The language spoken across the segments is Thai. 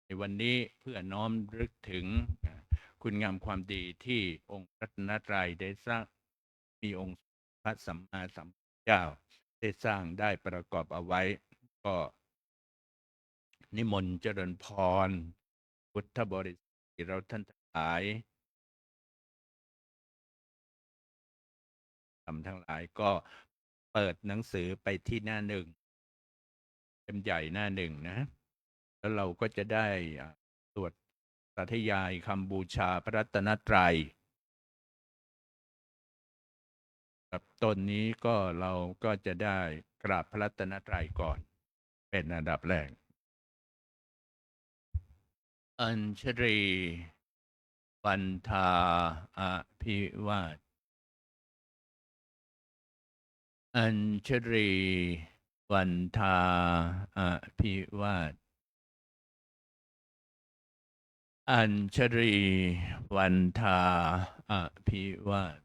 ในวันนี้เพื่อน้อมรึกถึงคุณงามความดีที่องค์พระรัตนตรัยได้สร้างมีองค์พระสัมมาสัมพุทธเจ้าได้สร้างได้ประกอบเอาไว้ก็นิมนต์เจริญพรพุทธบริษัทเราท่านทั้งหลายทั้งหลายก็เปิดหนังสือไปที่หน้าหนึ่งเล่มใหญ่หน้าหนึ่งนะแล้วเราก็จะได้สวดสาธยายคำบูชาพระรัตนตรัยกับต้นนี้ก็เราก็จะได้กราบพระรัตนตรัยก่อนเป็นอันดับแรกอัญชรีวันทาอภิวาทอัญชรีวันทาอภิวาทอัญชรีวันทาอภิวาท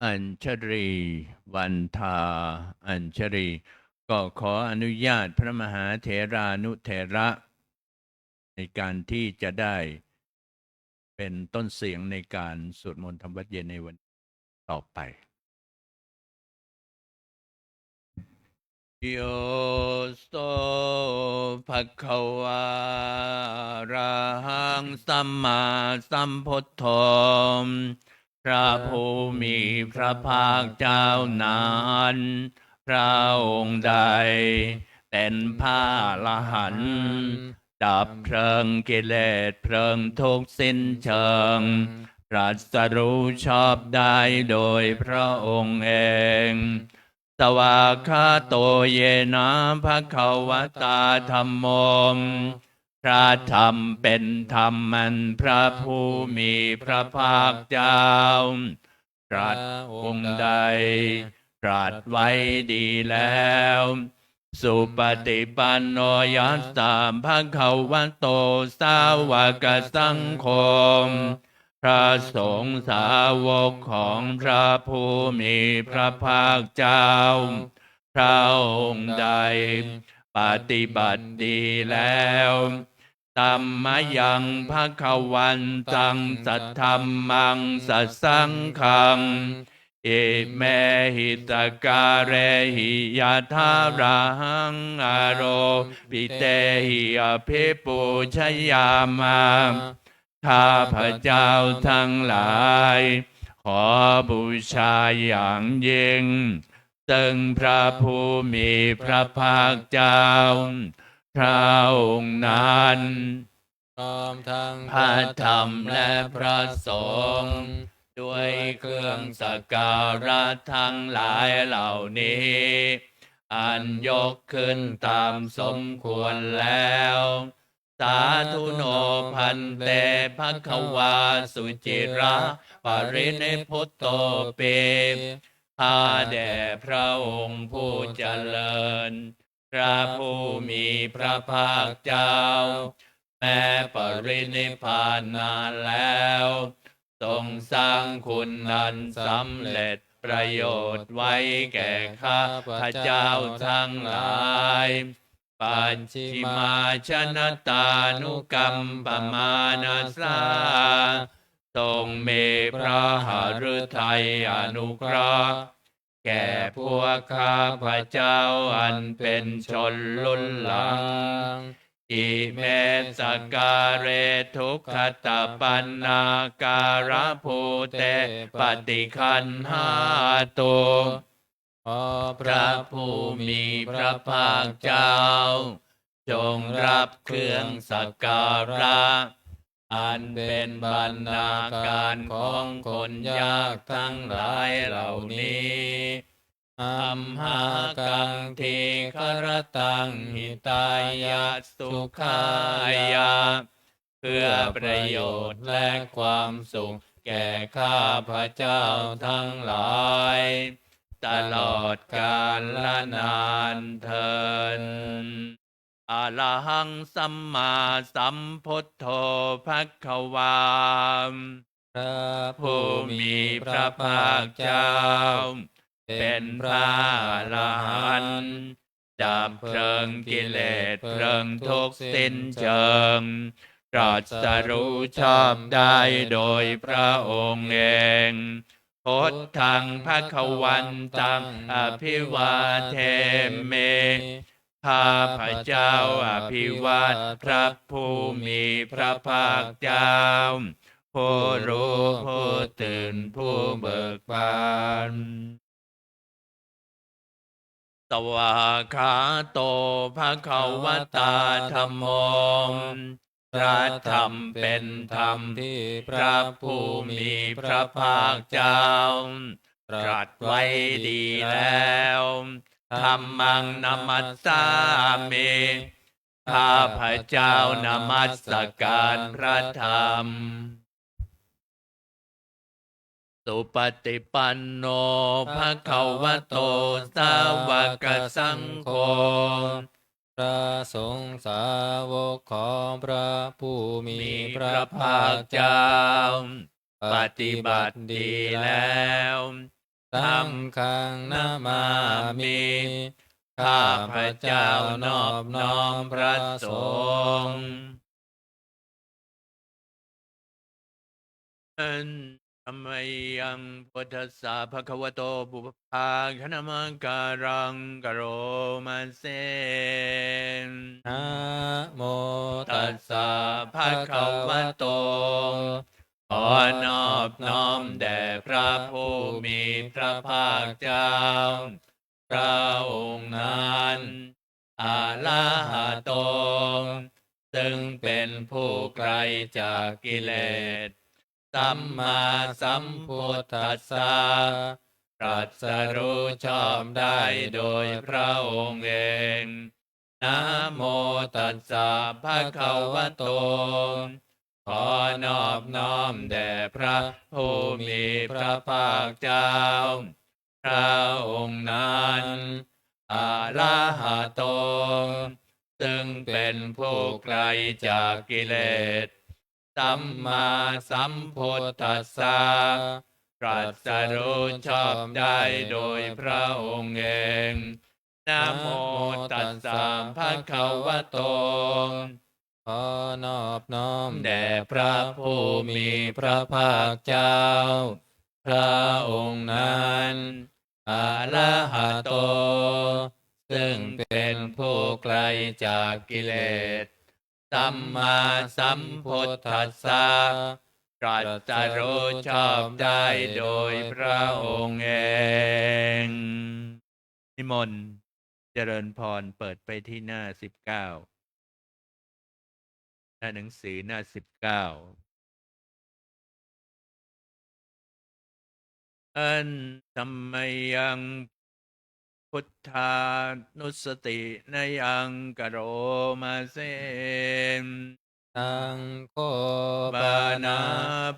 อัญชรีวันทาอัญชรีก็ขออนุญาตพระมหาเถรานุเถระในการที่จะได้เป็นต้นเสียงในการสวดมนต์ธรรมวัดเย็นในวันต่อไปโยโสภะคะวาอะระหังสัมมาสัมพุทโธพระผู้มีพระภาคเจ้านั้นพระองค์ใดเป็นพระอรหันต์ดับเพลิงกิเลสเพลิงทุกข์สิ้นเชิงตรัสรู้ชอบได้โดยพระองค์เองสวากขาโตเยนะภะคะวตาธัมโมพระธรรมเป็นธรรมมันพระผู้มีพระภาคเจ้าตรัสองค์ใดตรัสไว้ดีแล้วสุปฏิปันโนยัสสะภะคะวะโตสาวกสังโฆพระสงฆ์สาวกของพระผู้มีพระภาคเจ้าพระองค์ใดปฏิบัติดีแล้วตัมมยังภคะวันตังสัทธัมมังสัสสังฆังอิเมหิตการเรหิยะทาราหังอโรปิเตหิอภิปูชยามาข้าพระเจ้าทั้งหลายขอบูชาอย่างยิ่งซึ่งพระผู้มีพระภาคเจ้าพระองค์นั้นพร้อมทั้งพระธรรมและพระสงฆ์ด้วยเครื่องสักการะทั้งหลายเหล่านี้อันยกขึ้นตามสมควรแล้วสาธุโนพันเตภควาสุจิระปรินิพุตโตเปข้าแด่พระองค์ผู้เจริญพระผู้มีพระภาคเจ้าแม้ปรินิพพานนานแล้วทรงสร้างคุณนั้นสำเร็จประโยชน์ไว้แก่ข้าพระเจ้าทั้งหลายปัญชิมาชนตานุกรรมปมานาสาทรงมีพระหฤทัยอนุเคราะห์แก่พวกข้าพระเจ้าอันเป็นชนรุ่นหลังอิเมสการเรทุกขตปันนาการะภูเตปฏิคันหาตุขอพระผู้มีพระภาคเจ้าจงรับเครื่องสักการะอันเป็นบรรณาการของคนยากทั้งหลายเหล่านี้อัมหากังทีครตังหิตายะสุขายะเพื่อประโยชน์และความสุขแก่ข้าพระเจ้าทั้งหลายตลอดกาลละนานเทินอะระหังสัมมาสัมพุทโธภควาพระผู้มีพระภาคเจ้าเป็นพระอรหันต์ ดับเพลิงกิเลสเพลิงทุกข์สิ้นเชิงตรัสรู้ชอบได้โดยพระองค์เองพุทธังภควันตังอภิวาเทมิ ข้าพระเจ้าอภิวาทพระผู้มีพระภาคเจ้าผู้รู้ผู้ตื่นผู้เบิกบานสวากขาโตภควตาธัมโมพระธรรมเป็นธรรมที่พระผู้มีพระภาคเจ้าตรัสไว้ดีแล้วธัมมังนัมมัสสามิข้าพระเจ้านมัสการพระธรรมสุปฏิปันโนภควโตสาวกสังโฆพระสงฆ์สาวกของพระผู้มีพระภาคเจ้าปฏิบัติดีแล้วสังฆังนามามิข้าพระเจ้านอบน้อมพระสงฆ์ธรรมยังพุทธัสสะภะคะวะโตปุพพาคณมังการังกโรมาเสนะโมตัสสะภะคะวะโตขอนอบน้อมแด่พระผู้มีพระภาคเจ้าพระองค์นั้นอะระหะโตซึ่งเป็นผู้ไกลจากกิเลสสัมมาสัมพุทธัสสะตรัสรู้ชอบได้โดยพระองค์เองนะโมตัสสะภะคะวะโตขอนอบน้อมแด่พระผู้มีพระภาคเจ้าพระองค์นั้นอะระหะโตซึ่งเป็นผู้ไกลจากกิเลสสัมมาสัมพุทธัสสะตรัสรู้ชอบได้โดยพระองค์เองนะโมตัสสะภะคะวะโตขอนอบน้อมแด่พระผู้มีพระภาคเจ้าพระองค์นั้นอะระหะโตซึ่งเป็นผู้ไกลจากกิเลสสัมมาสัมพุทธัสสะตรัสรู้ชอบได้โดยพระองค์เองนิมนต์เจริญพรเปิดไปที่หน้า19หน้าหนังสือหน้า19ธรรมยังพุทธานุสตินยังกโรมาเสตังโคปานา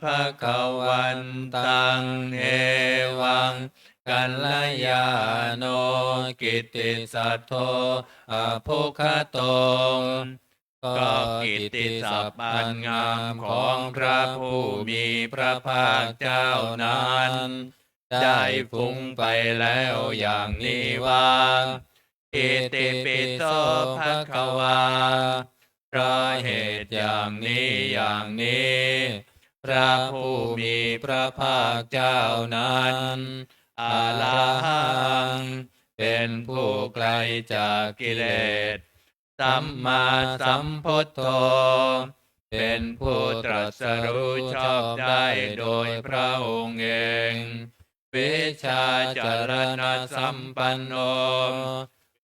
ภคะวันตังเอวังกัลยาโนกิตติสัทโธอภุคโตก็กิตติศัพท์อันงามของพระผู้มีพระภาคเจ้านั้นได้ฟุ้งไปแล้วอย่างนี้ว่าอิติปิโสภควาเพราะเหตุอย่างนี้พระผู้มีพระภาคเจ้านั้นอะระหังเป็นผู้ไกลจากกิเลสสัมมาสัมพุทโธเป็นผู้ตรัสรู้ชอบได้โดยพระองค์เองวิชาจารณสัมปันโน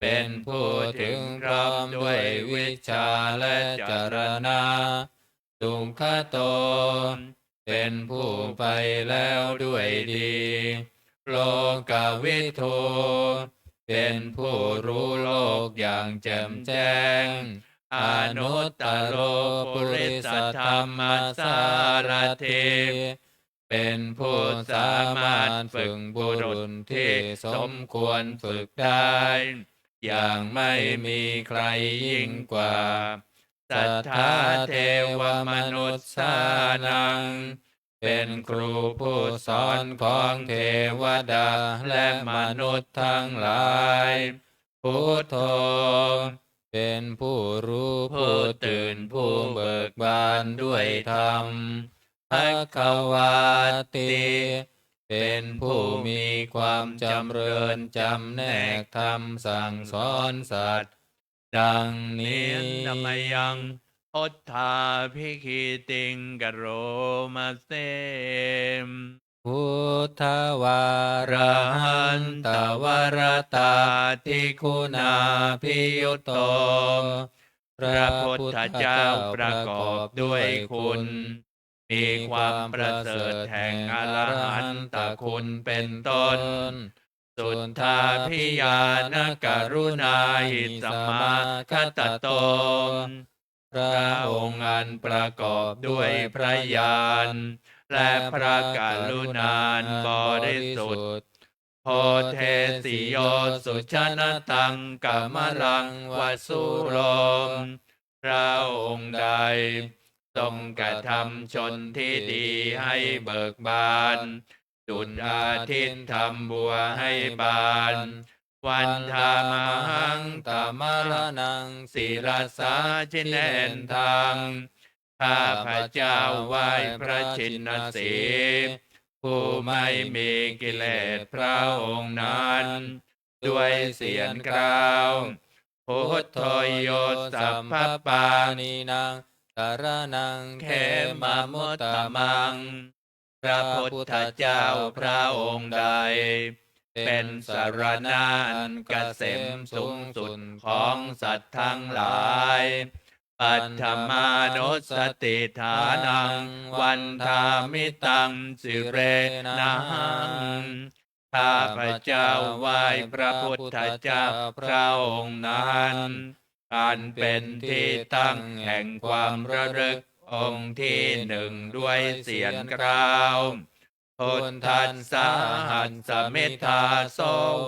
เป็นผู้ถึงพร้อมด้วยวิชาและจารณะสุขโตเป็นผู้ไปแล้วด้วยดีโลกวิทูเป็นผู้รู้โลกอย่างแจ่มแจ้งอนุตตโรปุริสธรรมสารถิเป็นผู้สามารถฝึกบุรุษที่สมควรฝึกได้อย่างไม่มีใครยิ่งกว่าสัทธาเทวมนุษย์สานังเป็นครูผู้สอนของเทวดาและมนุษย์ทั้งหลาย พุทโธเป็นผู้รู้ผู้ตื่นผู้เบิกบานด้วยธรรมภควาติเป็นผู้มีความจำเริญจำแนกธรรมสั่งสอนสัตว์ดังนี้ ธรรมยังพุทธาภิคิติงกโรมาเสม พุทธวาระหันตวรตาทิคุณาภิยุตโตพระพุทธเจ้าประกอบด้วยคุณ มีความประเสริฐแห่งอรหันตคุณเป็นต้น สุทธาพิยานกรุณาหิสมาคตโต พระองค์อันประกอบด้วยพระญาณและพระกรุณาบริสุทธิ์โพเทสิโยสุชนตังกัมมลังวสุโรมพระองค์ใดทรงกระทำชนที่ดีให้เบิกบานดุจอาทิตย์ทำบัวให้บานวันธามหังตมรนังศิรสาชินเนนทางข้าพระเจ้าไหว้พระชินสี ผู้ไม่มีกิเลสพระองค์นั้นด้วยเสียงกล่าวพุทโธโยสัพพปานีนังสารนังเขมามุตตมังพระพุทธเจ้าพระองค์ใดเป็นสารณะอันเกษมสูงสุดของสัตว์ทั้งหลายปัทธมานุสติฐานังวันธามิตังสิเรนังข้าพระเจ้าไหว้พระพุทธเจ้าพระองค์นั้นอันเป็นที่ตั้งแห่งความระลึกองค์ที่หนึ่งด้วยเสียงกล่าวพุทธัสสะหัสสมิทาโส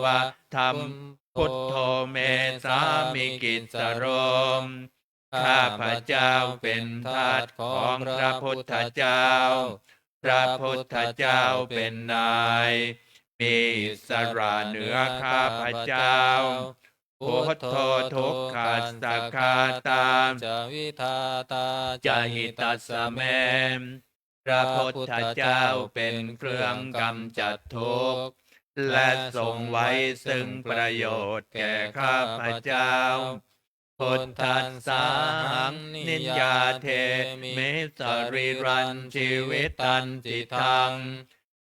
วะธรรมพุทโธเมสามิกิสโรมข้าพระเจ้าเป็นทาสของพระพุทธเจ้าพระพุทธเจ้าเป็นนายมีอิสระเหนือข้าพระเจ้าพุทโธทุกขัสสะคาตามจวิทาตาจหิตัสสะเมพระพุทธเจ้าเป็นเครื่องกำจัดทุกข์และทรงไว้ซึ่งประโยชน์แก่ข้าพระเจ้าพุทธัสสะหังนิยาเทมิสริรันชีวิตันติทัง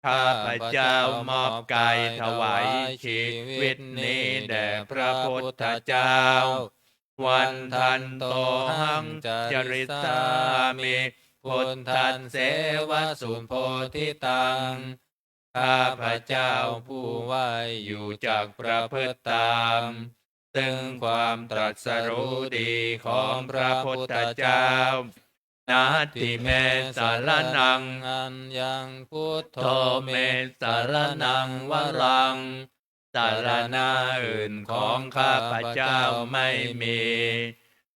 ข้าพระเจ้ามอบกายถวายชีวิตนี้แด่พระพุทธเจ้าวันทันโตหังจริสามิพุทธันเสวสุโพธิตังข้าพระเจ้าผู้ไหวอยู่จากประพฤติตามซึ่งความตรัสรู้ดีของพระพุทธเจ้านาทิเมสารนังอัญญังพุทโธเมสารนังวรังสารณะอื่นของข้าพเจ้าไม่มี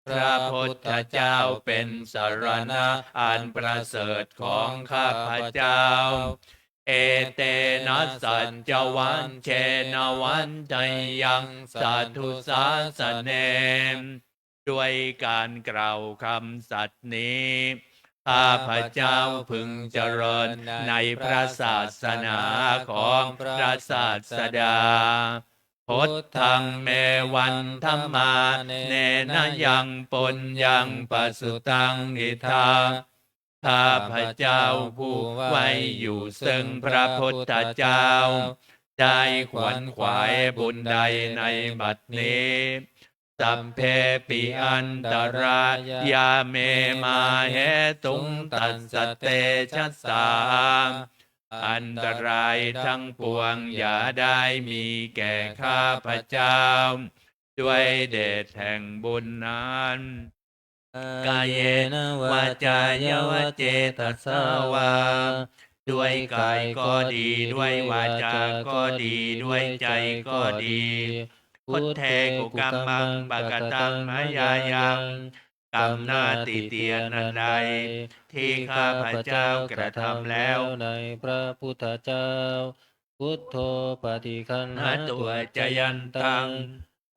พระพุทธเจ้าเป็นสารณะอันประเสริฐของข้าพเจ้าเอเตนะสัจจวันเชนวันใจยังสัทธุสาสเนมด้วยการกล่าวคำสัตย์นี้ข้าพเจ้าพึงเจริญในพระศาสนาของพระศาสดาพุทธังเมวันธัมมาเนนะยังปุญญังปสุตังอิทาข้าพเจ้าผู้ไว้อยู่ซึ่งพระพุทธเจ้าได้ขวนขวายบุญใดในบัดนี้สัพเพปิอันตรายาเมมาเหตุงตัสสะเตชัสสาอันตรายทั้งปวงอย่าได้มีแก่ข้าพเจ้าด้วยเดชแห่งบุญนั้นกายเยนะวาจายวเจตสวาด้วยกายก็ดีด้วยวาจาก็ดีด้วยใจก็ดีพุทเทกุกัมมังปะกตังมายายังกรรมหน้าติเตียนอันใดที่ข้าพเจ้ากระทำแล้วในพระพุทธเจ้าพุทโธปฏิคันหาตัวจยันตัง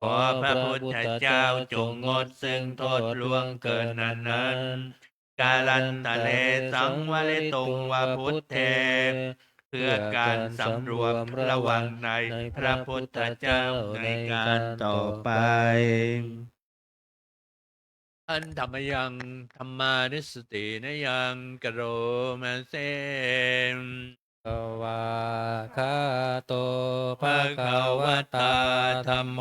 ขอพระพุทธเจ้าจงงดซึ่งโทษล่วงเกินนั้นกาลันตะเลสังวริตุงวาพุทเทเพื่อการสำรวมระวังในพระพุทธเจ้าในการต่อไปอันธรรมยังธรรมานิสตินยังกโรมาเซภวาคาโตภะภะคะคะววะตาธัมโม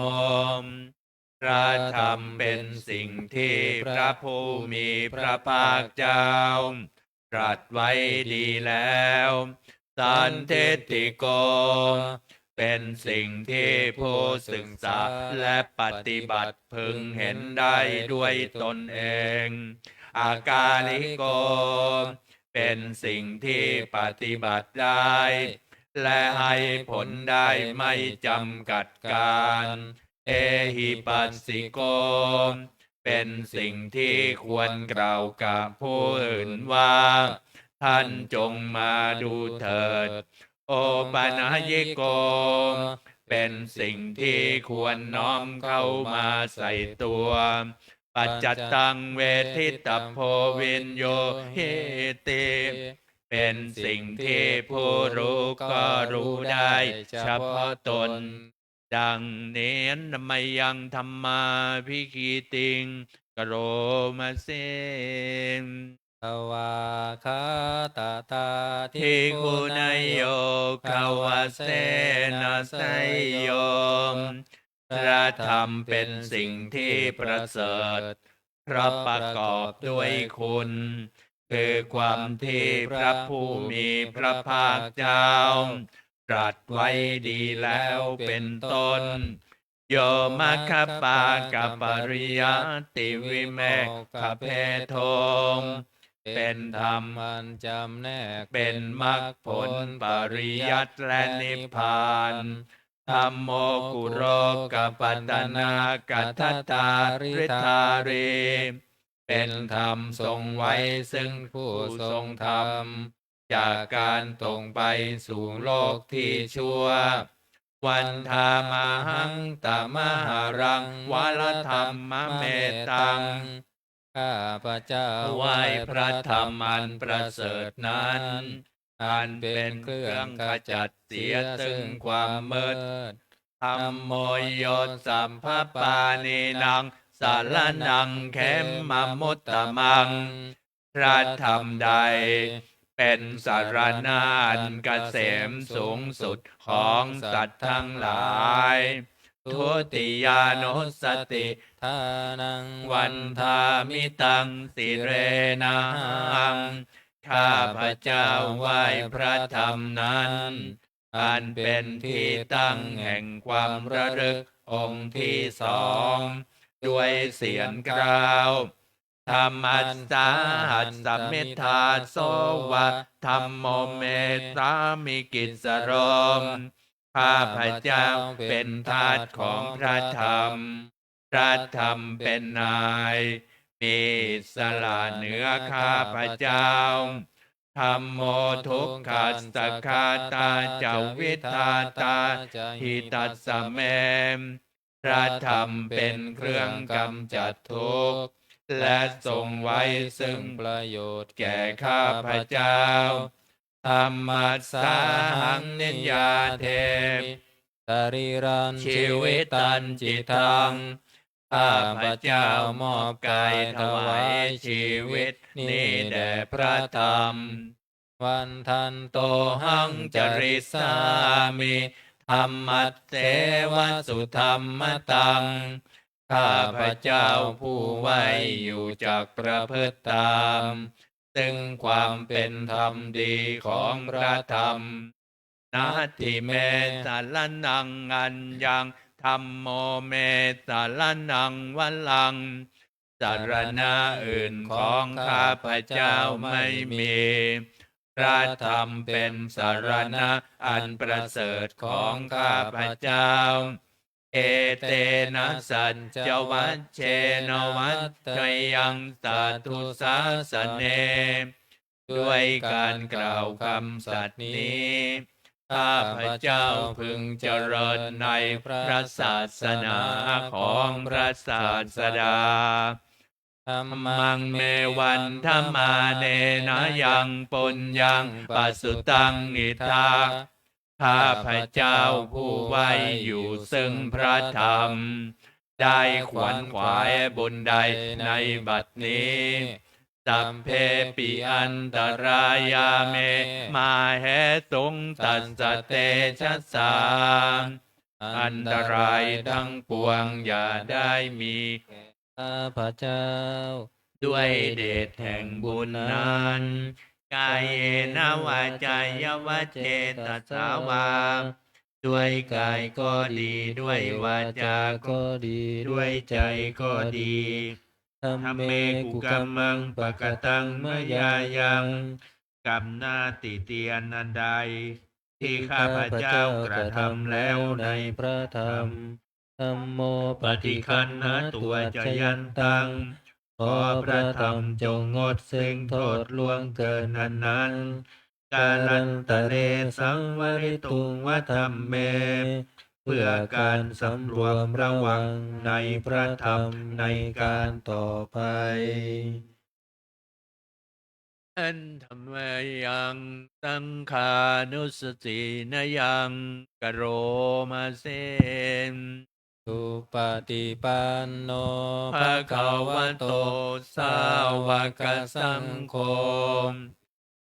พระธรรมเป็นสิ่งที่พระผู้มีพระภาคเจ้าตรัสไว้ดีแล้วสันเทติโกเป็นสิ่งที่ผู้ศึกษาและปฏิบัติพึงเห็นได้ด้วยตนเอง อากาลิโกเป็นสิ่งที่ปฏิบัติได้ และให้ผลได้ไม่จำกัดการ เอหิปัสสิโกเป็นสิ่งที่ควรกล่าวกับผู้อื่นว่า ท่านจงมาดูเถิด โอปัญญิโกเป็นสิ่งที่ควรน้อมเข้ามาใส่ตัว ปัจจัตตังเวทิตโพวินโยหิติเป็นสิ่งที่ผู้รู้ก็รู้ได้เฉพาะตน ดังนี้นมยังธรรมาพิคีติงกโรมาเซ ภวาคาตาตาทิ ทิ คุ คุ ณ นายโยกาวาเสนาไสยโยมพระธรรมเป็นสิ่งที่ประเสริฐเพราะประกอบด้วยคุณ คือความที่พระผู้มีพระภาคเจ้าตรัสไว้ดีแล้วเป็นต้น โยมัคคปากับปริยติวิเมกขเพโทมเป็นธรรม อันจำแนก เป็นมรรคผลปริยัติและนิพพานธัมโมกุโรกัปปัตตนากัตตาริธารีเป็นธรรมทรงไว้ซึ่งผู้ทรงธรรม จากการตรงไปสู่โลกที่ชั่ว วันธามาหังตามหารังวรธรรมเมตตัง ข้าพระเจ้า ไหว้พระธรรมอันประเสริฐนั้น อันเป็นเครื่องขจัดเสียซึ่งความมืดธัมโมโยสัมภปานีนังสารนังเขมมมุตตมัง พระธรรมใดเป็นสารณาอันเกษมสูงสุดของสัตว์ทั้งหลายทุติยานุสติ ทานัง วันทามิตังสิเรนังข้าพระเจ้าไหว้พระธรรมนั้น อันเป็นที่ตั้งแห่งความระลึกองค์ที่สองด้วยเสียงกล่าวธรรมัสสาหัสสมิทธาโสวะธรรมโมเมตามิกิสโรมข้าพระเจ้าเป็นทาสของพระธรรม พระธรรมเป็นนายมีอิสละเหนือข้าพระเจ้าธัมโมทุกขัสสะคาตาจาวิทาตาหิตัสสะเมมพระธรรมเป็นเครื่องกำจัดทุกข์และทรงไว้ซึ่งประโยชน์แก่ข้าพระเจ้าธรรมัสสาหังนิยาเทม สรีรัน ชีวิตันจิตังข้าพระเจ้ามอบกายถวายชีวิตนี้แด่พระธรรม วันทันโต โตหังจริสามิธรรมัสเสวสุธรรมตัง ข้าพระเจ้าผู้ไว้อยู่จากประพฤติตามซึ่งความเป็นธรรมดีของพระธรรม นาทิเมสารนังอัญญังธัมโมเมสารนังวัลังสารณะอื่นของข้าพระเจ้าไม่มี พระธรรมเป็นสารณะอันประเสริฐของข้าพระเจ้า เอเตนะสัจจวัชเชนวัตถยังสาธุสาสเนด้วยการกล่าวคำสัตย์นี้ ข้าพเจ้าพึงเจริญในพระศาสนาของพระศาสดาธัมมังเมวันธรรมาเนนะยังปุญญังปัสสุตังนิทาข้าพเจ้าผู้ไว้อยู่ซึ่งพระธรรมได้ขวนขวายบุญใดในบัดนี้สัพเพปิอันตรายาเมมาเหตุงตัสสะเตชะสาอันตรายทั้งปวงอย่าได้มีข้าพเจ้าด้วยเดชแห่งบุญนั้นกายเยนะวาจายวเจตสาวาด้วยกายก็ดีด้วยวาจาก็ดีด้วยใจก็ดีธัมเมกุกัมมังปะกตังมยายังกรรมหน้าติเตียนอันใดที่ข้าพเจ้ากระทำแล้วในพระธรรมธัมโมปฏิคันหาตัวจยันตังขอพระธรรมจงงดซึ่งโทษล่วงเกินนั้นกาลันตะเรสังวริตุงวธรรมเมเพื่อการสำรวมระวังในพระธรรมในการต่อไปอันธรรมยังสังขานุสตินยังกโรมาเสนสุปฏิปันโนภะคะวะโตสาวกสังโฆ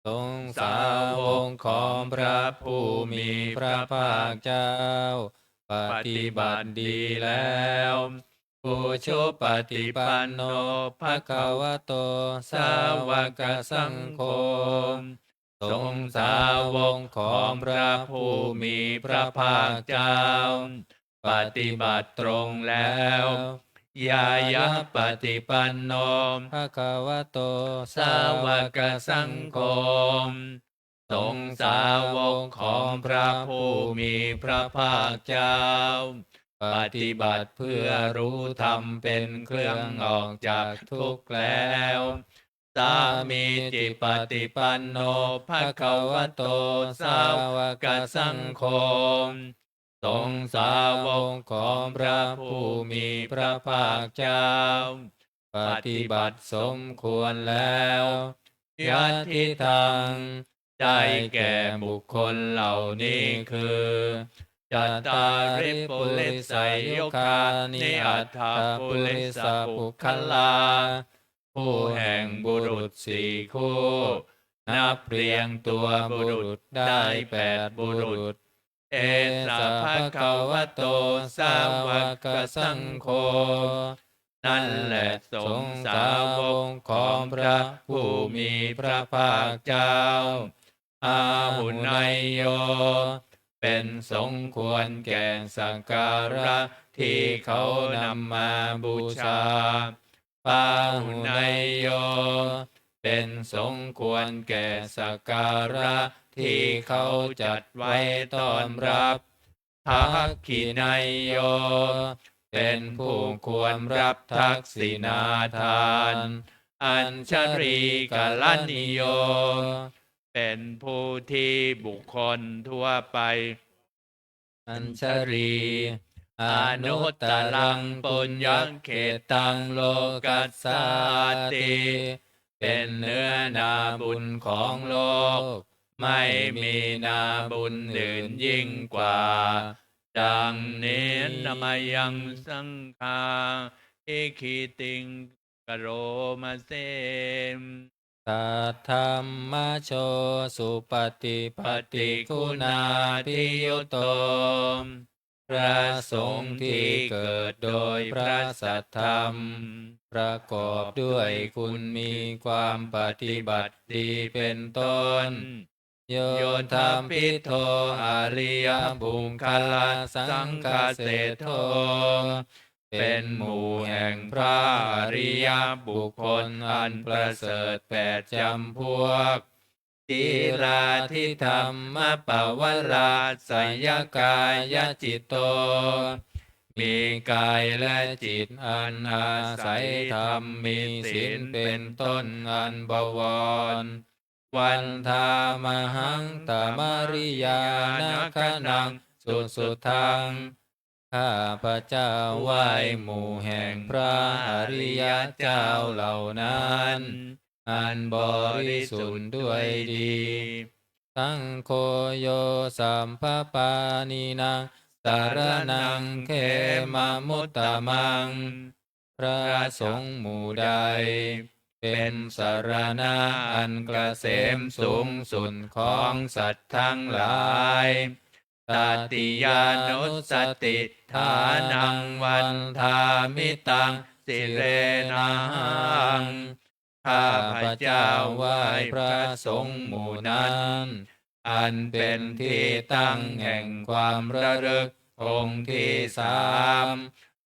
ทรงสาวกของพระผู้มีพระภาคเจ้าปฏิบัติดีแล้วผู้ชุปฏิปันโนภะคะวะโตสาวกสังโฆทรงสาวกของพระผู้มีพระภาคเจ้าปฏิบัติตรงแล้วยายะปฏิปันโนภะคะวะโตสาวกสังโฆทรงสาวกของพระผู้มีพระภาคเจ้าปฏิบัติเพื่อรู้ธรรมเป็นเครื่องออกจากทุกข์แล้วสามีจิปฏิปันโนภะคะวะโตสาวกสังโฆทรงสาวกของพระผู้มีพระภาคเจ้าปฏิบัติสมควรแล้วยัตถิทังได้แก่บุคคลเหล่านี้คือจัตตาริปุริสยยุคานิอัตถปุริสปุคลาผู้แห่งบุรุษสี่คู่นับเรียงตัวบุรุษได้8บุรุษเอสะภะคะวะโตสาวกสังโฆนั่นแหละสงฆ์สาวกของพระผู้มีพระภาคเจ้าอาหุนายโยเป็นสมควรแก่สักการะที่เขานำมาบูชาปาหุนายโยเป็นสมควรแก่สักการะที่เขาจัดไว้ต้อนรับทักขินายโยเป็นผู้ควรรับทักษิณาทานอัญชรีกลนิโยเป็นผู้ที่บุคคลทั่วไปอัญชรีอนุตตรังปุญญเขตังโลกัสสาติเป็นเนื้อนาบุญของโลกไม่มีนาบุญอื่นยิ่งกว่าดังนี้นมายังสังฆาอิคิติงกโรมาเสมตัทธัมมโชสุปฏิปฏิคุณาภิยุโตพระสงฆ์ที่เกิดโดยพระสัทธรรมประกอบด้วยคุณมีความปฏิบัติดีเป็นต้นโยธาพิโทอริยบุคคลสังฆเสโทเป็นหมู่แห่งพระอริยบุคคลอันประเสริฐ8จำพวกติราธิธรรมปวราสยกายจิตโตมีกายและจิตอันอาศัยธรรมมีศีลเป็นต้นอันบวร วันธามหังตมริยานาคนังสุทังข้าพระเจ้าไหว้หมู่แห่งพระอริยเจ้าเหล่านั้นอันบริสุทธิ์ด้วยดีสังโฆโยสัมภปานินังสารนังเขมามุตตมังพระสงฆ์หมู่ใดเป็นสารณะอันเกษมสูงสุดของสัตว์ทั้งหลายตติยานุสติฐานังวันทามิตังสิเรนังข้าพระเจ้าไหว้พระสงฆ์หมู่นั้นอันเป็นที่ตั้งแห่งความระลึกองค์ที่สาม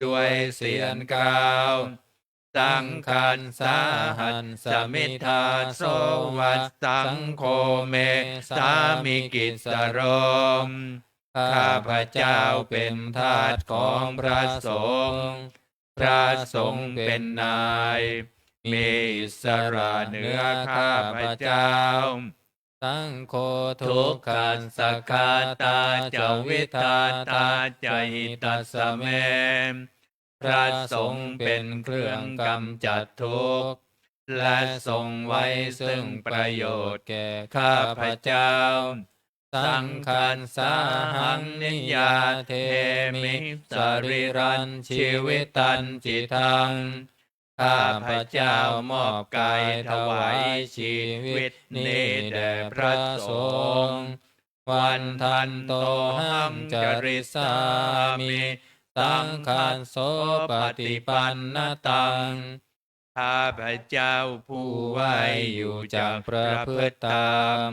ด้วยเสียงกล่าวสังขันสาหันสมิทาโสวัสสังโฆเมสามิกิสโรมข้าพระเจ้าเป็นทาสของพระสงฆ์พระสงฆ์เป็นนายมีอิสระเหนือข้าพระเจ้าสังโฆทุกขันสกขาตาจวิทาตาจหิตัสสะเมพระสงฆ์เป็นเครื่องกำจัดทุกข์และทรงไว้ซึ่งประโยชน์แก่ข้าพระเจ้าสังขันสาหังนิยาเทมิสริรันชีวิตันจิตังข้าพระเจ้ามอบกายถวายชีวิตนี้แด่พระสงฆ์วันทันโตหังจริสามิสังฆัสโสปฏิปันนตังข้าพระเจ้าผู้ไหวอยู่จากประพฤติตาม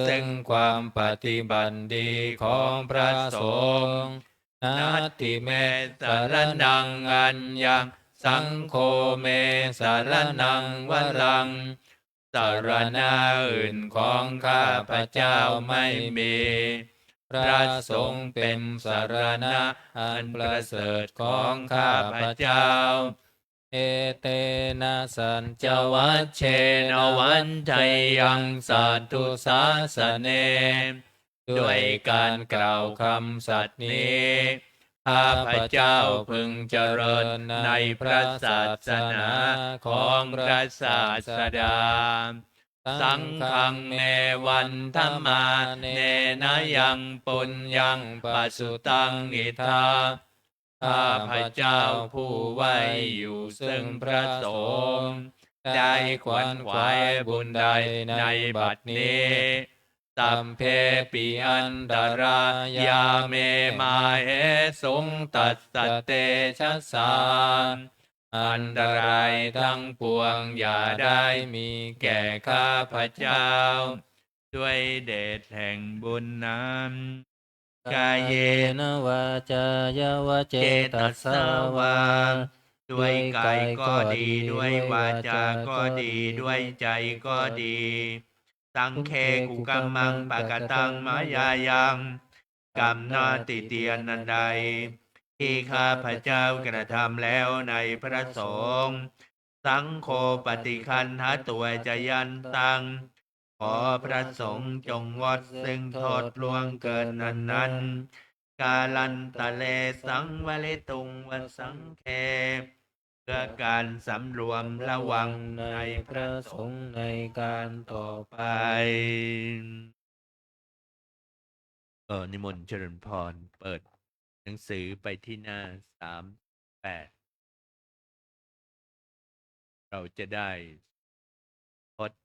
ซึ่งความปฏิบัติดีของพระสงฆ์นาติเมสารนังอัญญังสังโฆเมสารนังวรังสารณะอื่นของข้าพระเจ้าไม่มีพระสงฆ์เป็นสารณะอันประเสริฐของข้าพระเจ้าเอเตนะสัญจวัชเชนวันชัยยังสัตตุสาสเนด้วยการกล่าวคำสัตย์นี้ข้าพระเจ้าพึงเจริญในพระศาสนาของพระศาสดาสังฆังเมวันธรรมาเนนะยังปุญญังปัสสุตังอิทาข้าพระเจ้าผู้ไหวอยู่ซึ่งพระสงฆ์ได้ขวนขวายบุญใดในบัดนี้สัมเพปิอันตรายาเมมาเหสงตัสสะเตชะสาอันตรายทั้งปวงอย่าได้มีแก่ข้าพระเจ้าด้วยเดชแห่งบุญนั้นกายเยนะวาจายวเจตัสสาวาด้วยกายก็ดีด้วยวาจาก็ดีด้วยใจก็ดีสังเคกุกัมมังปะกตังมายายังกรรมนาติเตียนนันใดที่ข้าพระเจ้ากระทำแล้วในพระสงฆ์สังโฆปฏิคันหาตัวจยันตังขอพระสงฆ์จงงดซึ่งโทษล่วงเกินนั้นกาลันตะเลสังวลิตุงวสังเคเพื่อการสำรวมระวังในพระสงฆ์ในการต่อไปนิมนต์เจริญพรเปิดหนังสือไปที่หน้า38เราจะได้พจน์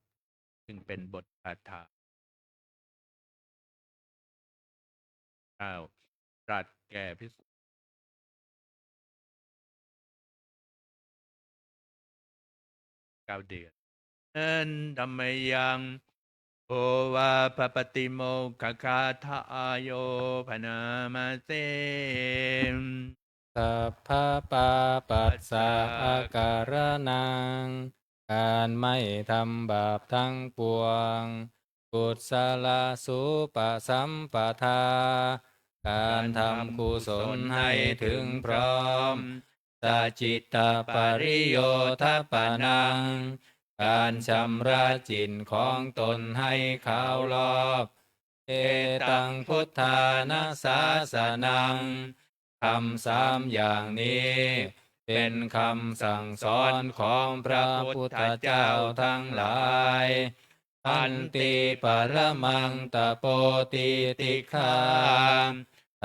ซึ่งเป็นบทคาถาตรัสแก่ภิกษุ9 เดือนธัมมยังโอวาปปติโมกขคาทาโยพนามาเสสัพพะปาปัสสะอาการนังการไม่ทำบาปทั้งปวงกุศลสุปสัมปทาการทำกุศลให้ถึงพร้อมสัจจิตตปริโยทปนัง การชำระจิตของตนให้ขาวรอบเอตังพุทธานาสาสนังคำสามอย่างนี้เป็นคำสั่งสอนของพระพุทธเจ้าทั้งหลายอันติปรมังตโปติติฆา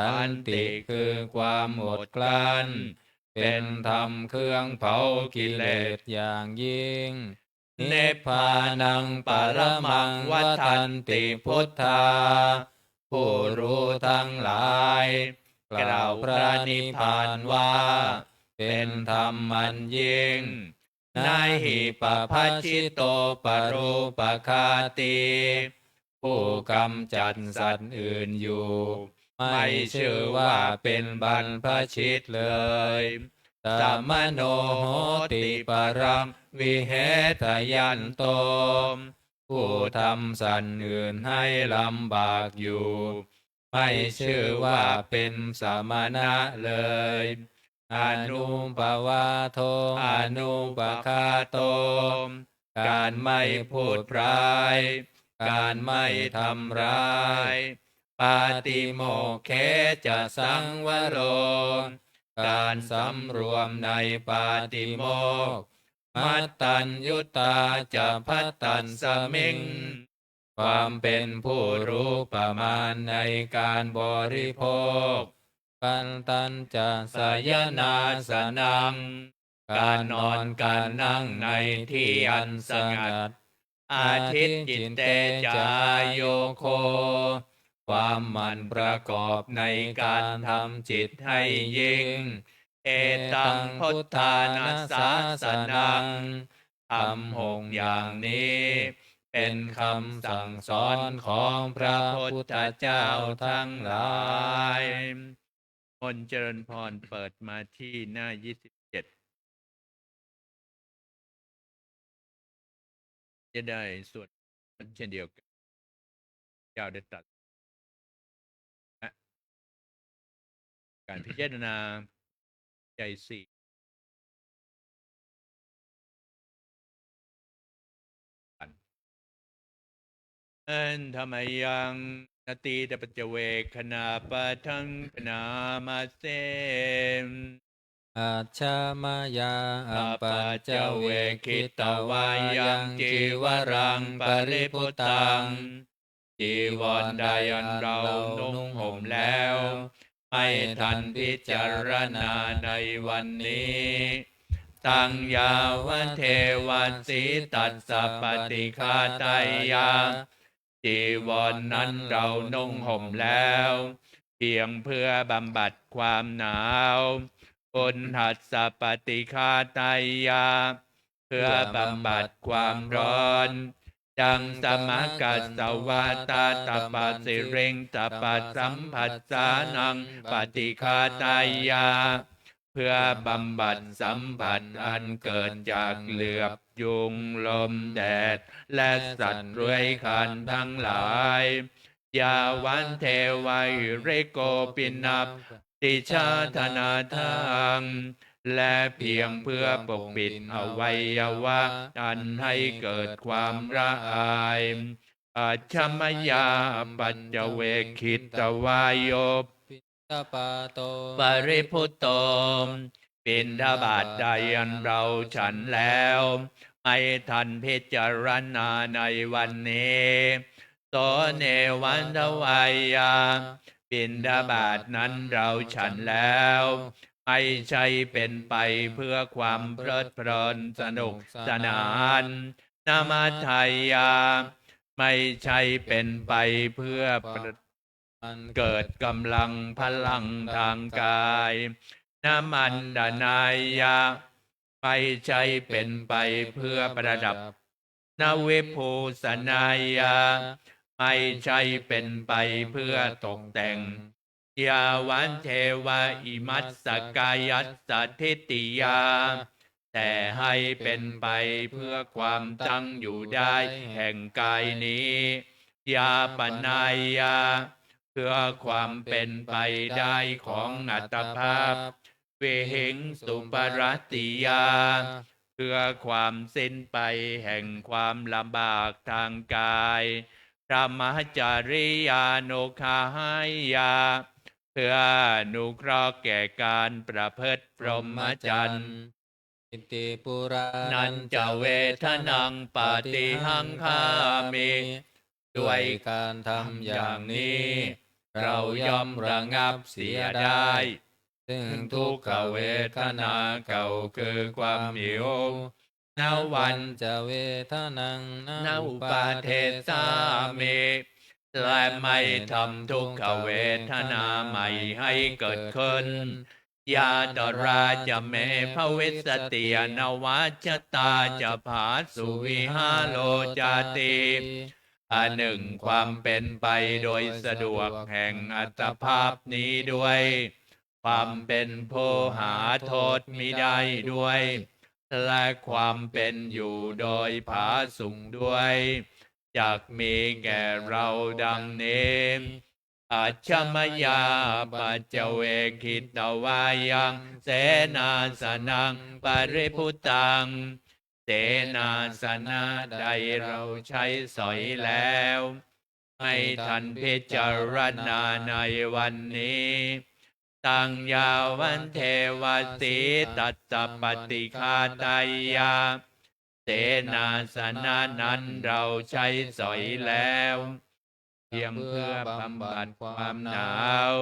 อันติคือความอดกลั้นเป็นธรรมเครื่องเผากิเลสอย่างยิ่งนิพพานังปรมังวัฏันติพุทธาผู้รู้ทั้งหลายกล่าวพระนิพพานว่าเป็นธรรมอันยิ่งนาหิปภัชชิโตปรูปคาติผู้กำจัดสัตว์อื่นอยู่ไม่ชื่อว่าเป็นบรรพชิตเลยสัมมโนโหติปรังวิเหตยันโตผู้ทำสัตว์อื่นให้ลำบากอยู่ไม่ชื่อว่าเป็นสมณะเลยอนุปวาโทอนุปคาโตการไม่พูดร้ายการไม่ทำร้ายปาติโมกเขจะสังวโรการสำรวมในปาติโมกข์มัตตัญยุตาจะพัตตัญสมิงความเป็นผู้รู้ประมาณในการบริโภคปันตัญจะสยนาสนังการนอนการนั่งในที่อันสงัดอาทิตจิตเตจายโยโคความหมั่นประกอบในการทำจิตให้ยิ่งเอตังพุทธานาสาสนังคำหกอย่างนี้เป็นคำสั่งสอนของพระพุทธเจ้าทั้งหลายมนต์เจริญพรเปิดมาที่หน้า 27จะได้สวดเช่นเดียวกันเจ้าได้ตรัสการพิจารณาใจสี่อันธรรมยังนตีตปัจเจเวคณาปะทังคณามาเสมอาชามายาอัปปัจจเวคิตวายังจีวรังปริพุตังจีวรใดอันเรานุ่งห่มแล้วไม่ทันพิจารณาในวันนี้ตังยาวเทวันสีตัสสะปฏิฆาตายาจีวรนั้นเรานุ่งห่มแล้วเพียงเพื่อบำบัดความหนาวอุณหัสสะปฏิฆาตายาเพื่อบำบัดความร้อนดังสมกัสสวาตาตปาสิเริงตปาสัมผัสสานังปฏิฆาตายาเพื่อบำบัดสัมผัสอันเกิดจากเหลือบยุงลมแดดและสัตว์เลื้อยคลานทั้งหลายยาวันเทวัยเรโกปินับติชาธนาทังและเพียงเพื่อปกปิดอวัยวะอันให้เกิดความระอายอาชมยาปัจจเวคิตวายโยปริพุตโตปิณฑบาตใดอันเราฉันแล้วไม่ทันพิจารณาในวันนี้โสเนวันทวายาปิณฑบาตนั้นเราฉันแล้วไม่ใช่เป็นไปเพื่อความเพลิดเพลินสนุกสนานนามาทายาไม่ใช่เป็นไปเพื่อเกิดกำลังพลังทางกายนามันดานายาไม่ใช่เป็นไปเพื่อประดับนาเวภูสนายาไม่ใช่เป็นไปเพื่อตกแต่งยาวันเทวาอิมัสสกายัสสทิติยาแต่ให้เป็นไปเพื่อความตั้งอยู่ได้แห่งกายนี้ยาปนายาเพื่อความเป็นไปได้ของอัตภาพเวหิงสุปรติยา พื่อความสิ้นไปแห่งความลำบากทางกายพระมหจาริยานุคาหายาเพื่ออนุเคราะห์แก่การประพฤติพรหมจรรย์ อิติปุรา นันจะเวทนังปฏิหังคามิ ด้วยการทำอย่างนี้ เราย่อมระงับเสียได้ ซึ่งทุกขเวทนาเก่าคือความหิว นวัน จะเวทนัง นาอุปาเทสามิและไม่ทำทุกขเวทนาใหม่ให้เกิดขึ้น ยาตราจะเมภวิสติยนวัจตาจะผาสุวิหาโลจาติอันหนึ่งความเป็นไปโดยสะดวกแห่งอัตภาพนี้ด้วย ความเป็นผู้หาโทษมิได้ด้วย และความเป็นอยู่โดยผาสุกด้วยจักมีแก่เราดังนี้อาชมยาปัจเจเวคิตวายังเสนาสนังปริพุตังเสนาสนะใดเราใช้สอยแล้วให้ทันพิจารณาในวันนี้ตังยาวันเทวสีตัสสะปฏิคาตายาเสนาสนะนั้นเราใช้สอยแล้วเพียงเพื่อบำบัดความหนาว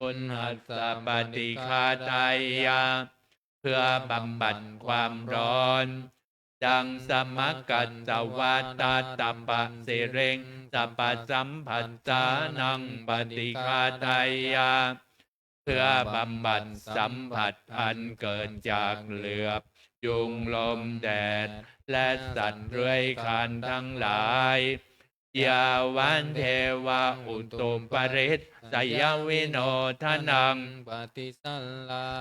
อุณหัสสะปฏิคาตายาเพื่อบำบัดความร้อนดังสมกัตตวัตตาตัปปะสิเรงสัพพสัมผัสสานังปฏิคาตายาเพื่อบำบัดสัมผัสอันเกิดจากเหลือบยุงลมแดดและสัตว์เลื้อยคลานทั้งหลายยาวันเทวะอุตุมปริตสยวิโนทนังปฏิสัล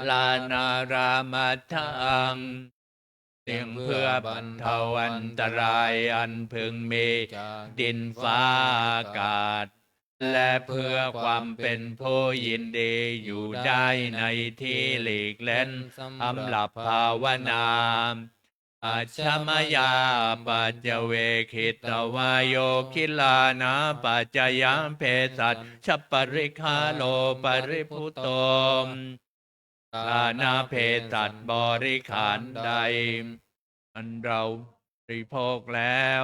ลานารามัทังเพียงเพื่อบรรเทาอันตรายอันพึงมีดินฟ้าอากาศและเพื่อความเป็นผู้ยินดีอยู่ได้ในที่หลีกเล่นสำหรับภาวนาอาชมยาปัจเจเวคิตวายโยคิลานาปัจจยามเพสัตชัปปริคาโลปริพุตโตลานาเพสัตบริขารใดอันเราบริโภคแล้ว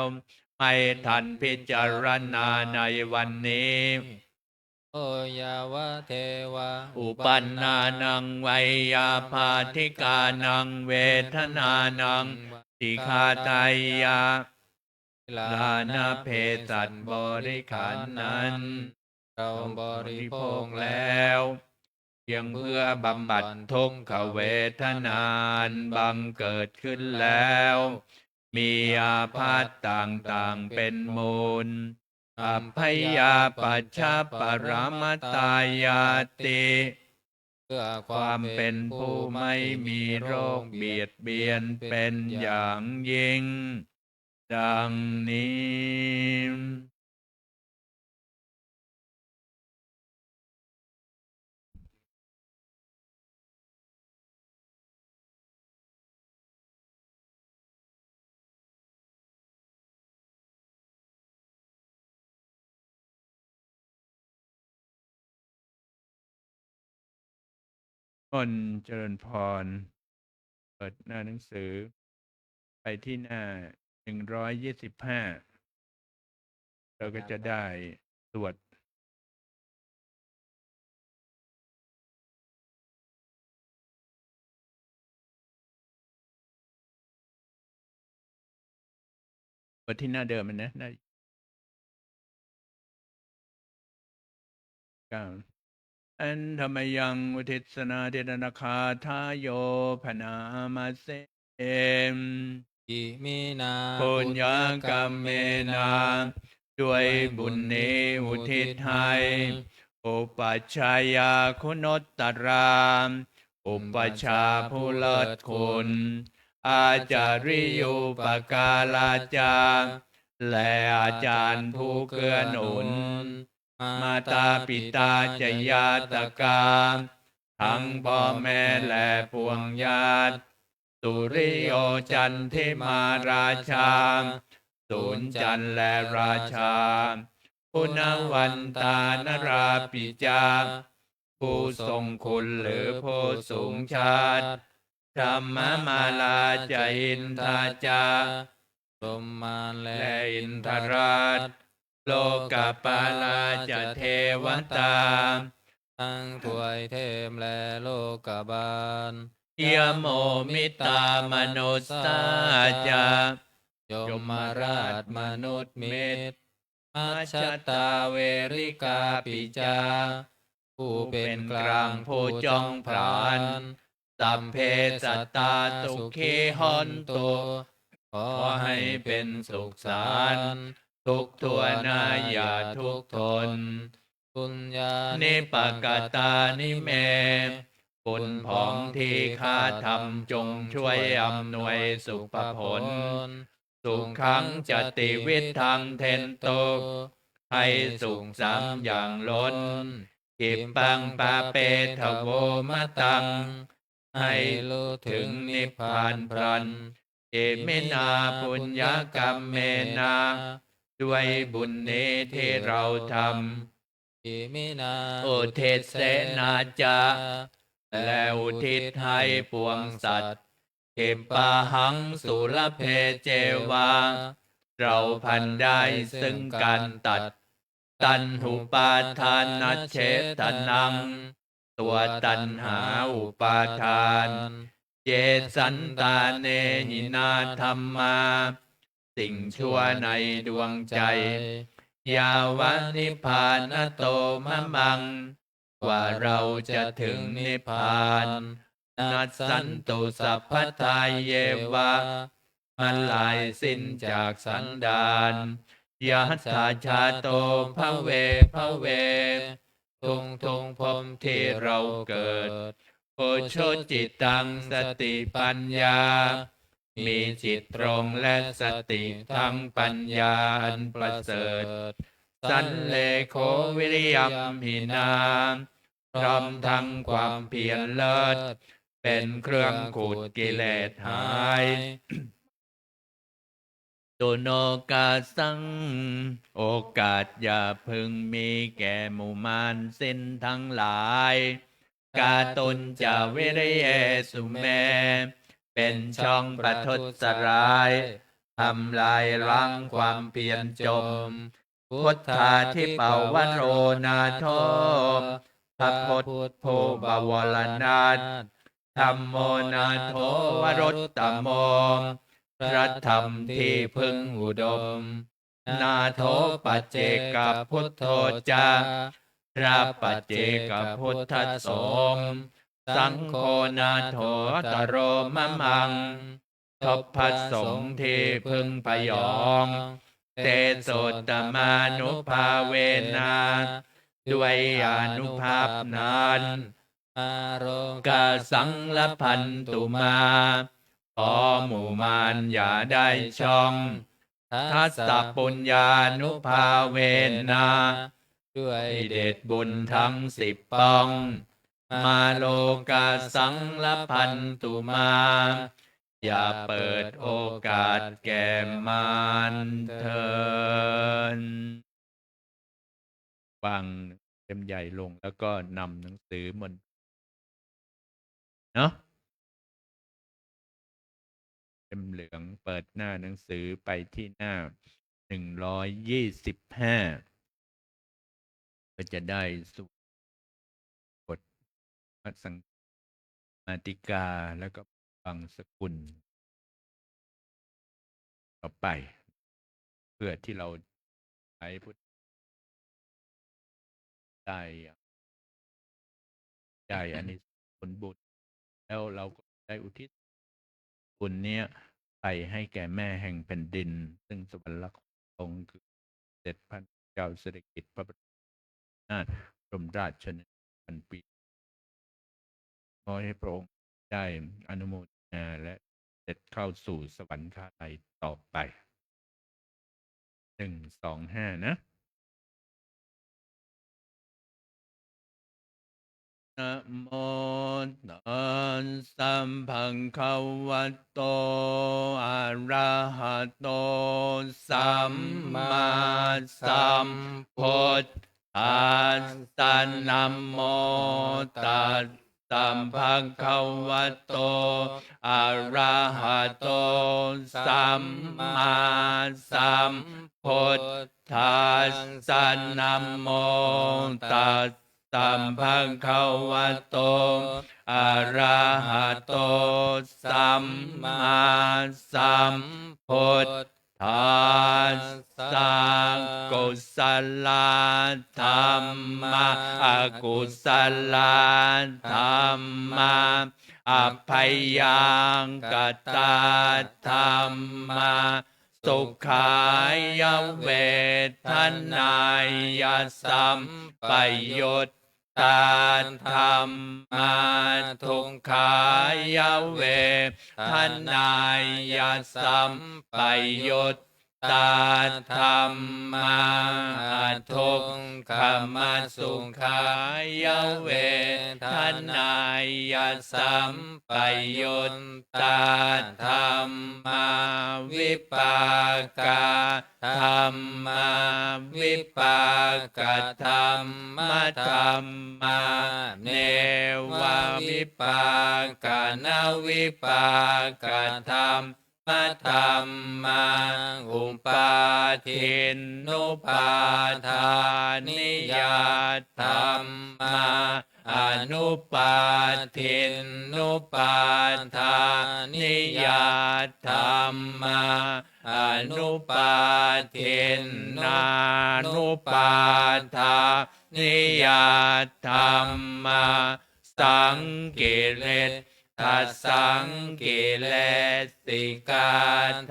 ไม่ทันพิจารณาในวันนี้โอยาวะเทวะอุปันนานังไวยาภาธิกานังเวทนานังติคาตายาลานาเพสัตบริขารนั้นเราบริโภคแล้วเพียงเพื่อบำบัดทุกขเวทนานบังเกิดขึ้นแล้วมีอาพาธต่างๆเป็นมูลอัพพยาปัชชปรมัตตายาติเพื่อความเป็นผู้ไม่มีโรคเบียดเบียนเป็นอย่างยิ่งดังนี้คนเจริญพรเปิดหน้าหนังสือไปที่หน้า125เราก็จะได้สวดเปิดที่หน้าเดิมนะหน้า9อันธรรมยังอุทิศนาเดนนาคาทายโยพนามาเสอิมินาปุญญกรรมเมนาด้วยบุญนี้อุทิศให้อุปัชฌายาคุณตตรามอุปชาผู้เลิศคุณอาจาริยุปการาจาและอาจารย์ผู้เกื้อหนุนมาตาปิตาจยาตกาทั้งพ่อแม่และปวงญาติสุ สุริโยจันทิมาราชาศูนย์จันทร์และราชาปุณวันตานราปิจาผู้ทรงคุณหรือผู้สูงชาติธรรมมาลาจอินทาจาพรหมาและ และอินทราชโลกปาลาจะเทวตา ทั้งถวยเทพและโลกบาล ยโมมิตามนุสสาจายมราชมนุษย์มิตรมัชฌตาเวริกาปิจา ผู้เป็นกลางผู้จองผลานสัพเพสัตตาสุขีหนตุ ขอให้เป็นสุขสาร ทุกทั่วหน้าอย่าทุกข์ทน ปุญญานิปกตานิเมบุญผองที่ข้าทำจงช่วยอำนวยสุขผล สุขขังจติวิทังเทนโต ให้สุขสามอย่างล้น กิปปังปาเปทโวมะตัง ให้รู้ถึงนิพพานพรันเอมินาปุญญกรรมเมนาด้วยบุญนี้ที่เราทำอิมินาอุทิศเสนาจาและอุทิศให้ปวงสัตว์เก็บปาหังสุรเพเจวาเราพันได้ซึ่งการตัดตันหุปาทานัชเชตนังตัวตันหาอุปาทานเจสันตาเนหินาธรรมาสิ่งชั่วในดวงใจยาวะนิพพานโตมะมังกว่าเราจะถึงนิพพานนัสสันตุสัพพทายเยวะมันลายสิ้นจากสันดานยัตถาชาโตภเวภเวทุงพรหมที่เราเกิดโอโชจิตตังสติปัญญามีจิตตรงและสติทั้งปัญญาอันประเสริฐสันเลโควิริยมหินาพร้อมทั้งความเพียรเลิศเป็นเครื่องขูดกิเลสหายตุโนกาสังโอกาสอย่าพึงมีแก่หมู่มารสิ้นทั้งหลายกาตนจะวิริเยสุเมเป็นช่องประทุษร้ายทำลายล้างความเพียรจมพุทธาทิปวโรนาโทพระพุทธผู้บวรนาถธัมโมนาโทวรุตตโมพระธรรมที่พึงอุดมนาโทปัจเจกพุทโธจาพระปัจเจกพุทธสงฆ์สังโฆนาโทตโรมะมังทบพัสสงฆ์ที่พึงพยองเตโสตมานุภาเวนาด้วยอานุภาพนั้นอาโรกาสังลพันตุมาขอหมู่มารอย่าได้ช่องทัสสะปุญญานุภาเวนาด้วยเดชบุญทั้ง10ป้องมาโลกาสังลพันตุมาอย่าเปิดโอกาสแก่มารเถิดวางเล่มใหญ่ลงแล้วก็นำหนังสือมันเนาะเล่มเหลืองเปิดหน้าหนังสือไปที่หน้า125ก็จะได้สู่บทพระสังมาติกาแล้วก็ฟังสกุลต่อไปเพื่อที่เราใช้พุทธได้อันนี้ผลบุญแล้วเราก็ได้อุทิศบุญเนี้ยไปให้แก่แม่แห่งแผ่นดินซึ่งสวรรคตองค์คือเสด็จพระเจ้าสิริกิติ์พระบรมนาถบรมราชชนนีพันปีขอให้พระองค์ได้อนุโมทนาและเสด็จเข้าสู่สวรรคาลัยต่อไป125นะ นะโมตัสสะภะคะวะโตอะระหะโตสัมมาสัมพุทธัสสะนะโมตัสสะภะคะวะโตอะระหะโตสัมมาสัมพุทธัสสะนะโมตัสสัมภะคะวะโตอะระหะโตสัมมาสัมพุทธัสสะกุศลธรรมะอกุศลธรรมะอภัยยังกตาธรรมะสุขายเวทนายสัมปยุตตาธรรมาทุกขายเวทนายสัมปยุตตาธรรมาทุกขมาสุขายเวทนายสัมปยุตตาธรรมาวิปากาธรรมาวิปากาธรรมธรรมาเนววิปากานาวิปากาธรรมธรรมาอุปาทินนุปาทานิยธรรมาอนุปาทินนุปาทานิยธรรมาอนุปาทินนานุปาทานิยธรรมาสังกิริทัสสังกิเลสิกา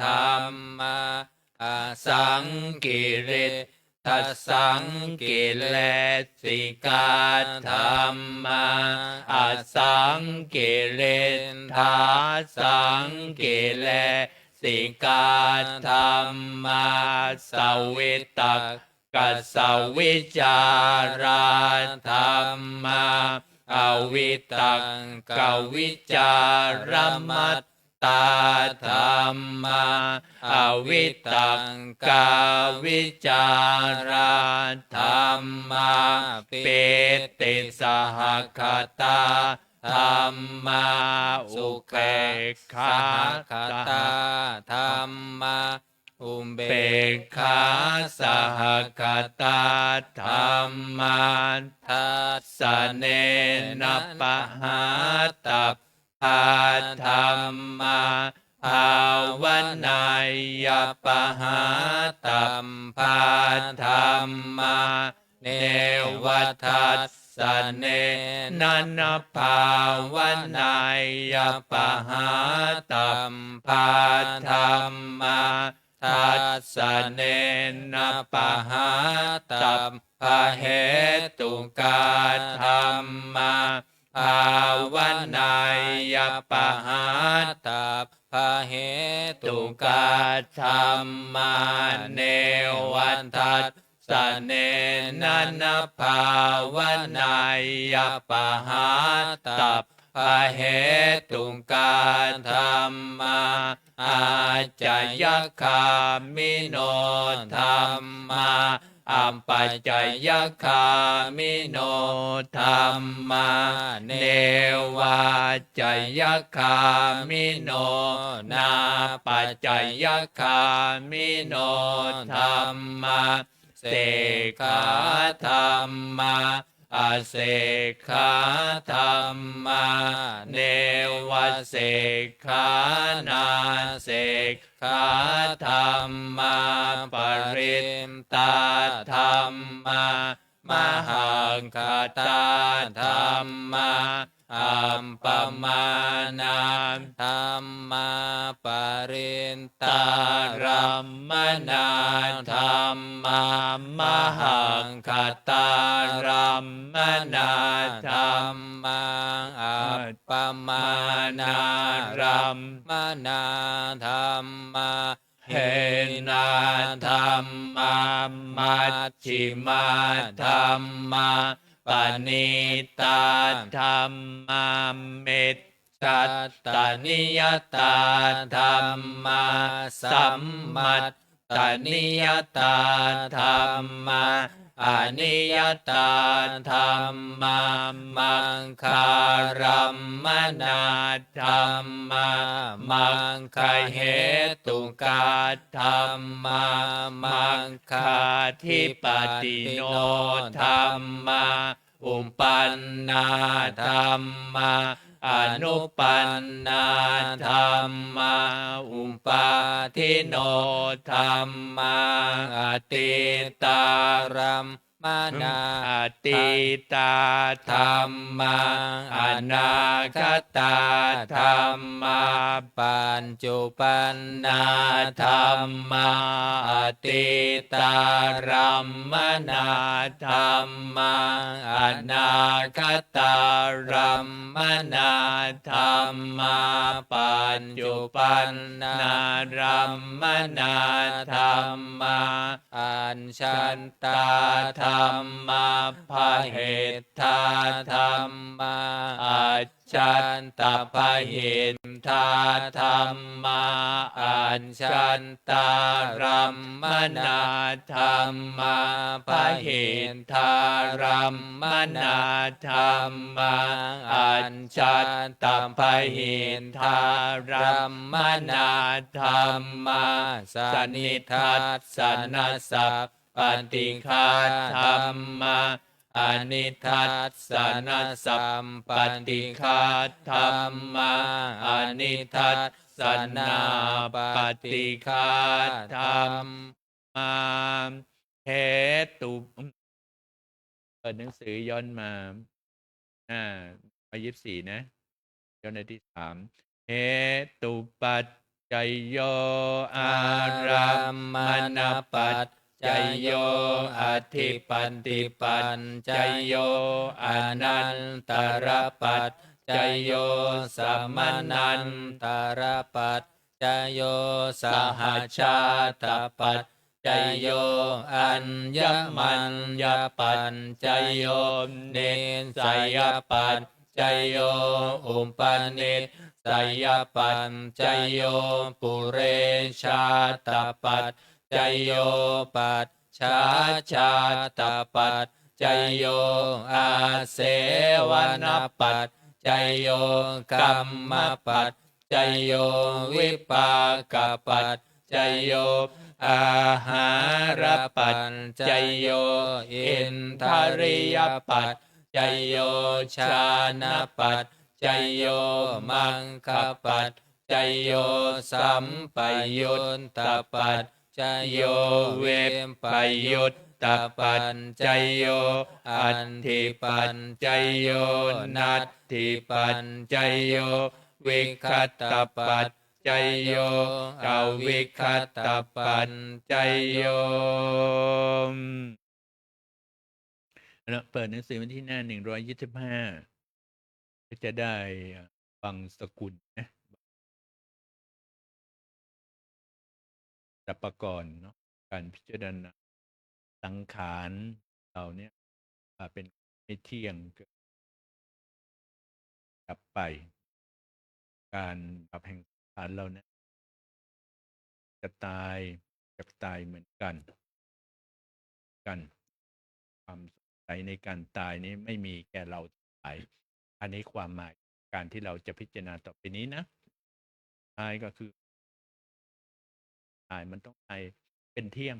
ธรรมาสังกิริทัสสังกิเลสิกาธรรมาสังกิริทัสสังกิเลสิกาธรรมาสวิตักกัสสวิจาราธรรมาอวิตังกวิจารมัตตาธรรมาอวิตังกวิจาราธรรมาเปติสหคตาธรรมาอุเบกขาสหธรรมาอุเบกขาสหคตาธรรมาทัสสะเนนะปะหาตัพพาธรรมาภาวนาญาปะหาตัพพาธรรมาเนวทัสสะเนนะนะภาวนาญาปะหาตัพพาธรรมาทัสสะเนนะปะหาตัพพะเหตุกาธรรมาภาวนาญาปะหาตัพพะเหตุกาธรรมาเนวัฏทัสสะเนนะนะภาวนาญาปะหาตัพพะเหตุกาธรรมาอาจยคามิโนธรรมาอัปปัจจยคามิโนธรรมาเนวาจยคามิโนนาปัจจยคามิโนธรรมาเสขาธรรมาอาเสขาธรรมาเนวเสขานาเสขาธรรมาปริมตาธรรมามหังคตาธรรมาอัมปมานาธรรมาปรินตารัมมนาธรรมามหังคตารัมมนาธรรมาอัปปมานารัมมนาธรรมาเหนาธรรมามัชฌิมาธรรมา ปณิตาธรรมามิตชัตตนิยตาธรรมาสัมมัตตนิยตาธรรมาอนิยตาธรรมามังคารัมมนาธรรมามังคเหตุกาธรรมามังคาทิปติโนธรรมาอุปปันนาธรรมาอนุปันนาธรรมาอุปาทิโนธรรมาอติตารัมมนาอติตาธรรมาอนาคตาธรรมาปัญจุปันนาธรรมาอติตารัมมนาธรรมาอนาคตารัมมนาธรรมาปัญจุปันนารัมมนาธรรมาอัญชันตาธรรมาภะเหตตาธรรมาอัจฉันตภะเหตตาธรรมาอัญชันตารัมมนาธรรมาภะเหตตารัมมนาธรรมาอัญชันตภะเหตตารัมมนาธรรมาสนิทัสสนัสสะปฏิฆาธรรมาอนิทัสสนัสสัมปฏิฆาธรรมาอนิทัสสนาปฏิฆาธรรมาเหตุเปิดหนังสือย้อนมา24นะย้อนในที่3เหตุปัจจัยโยอารัมมณปัจจัยโยอธิปันติปัญจัยโยอนันตรปัจจัยโยสัมมนันตรปัจจัยโยสหชาตปัจจัยโยอัญญมัญญปัจจัยโยเนสยปัจจัยโยอุปนิสัยปัจจัยโยปุเรชาตปัจจัยโยปัจฉาชาตปัจจัยโยอาเสวนปัจจัยโยกัมมปัจจัยโยวิปากปัจจัยโยอาหารปัจจัยโยอินทริยปัจจัยโยชานะปัจจัยโยมังคปัจจัยโยสัมปยุตตปัจจัยโยเวปยุตตปัจจัยโยอันธิปัจจัยโยนัตถิปัจจัยโยวิคัตตปัจจัยโยอวิคัตตปัจจัยโยเปิดหนังสือวันที่หน้า125ก็จะได้ฟังสกุลนะประกอบเนาะการพิจารณาสังขารเราเนี่ยเป็นไม่เที่ยงเกิดดับไปการดับแห่งสังขารเราเนี่ยจะตายเหมือนกันความสงสัยในการตายนี้ไม่มีแก่เราตายอันนี้ความหมายการที่เราจะพิจารณาต่อไปนี้นะตายก็คือตายมันต้องตายเป็นเที่ยง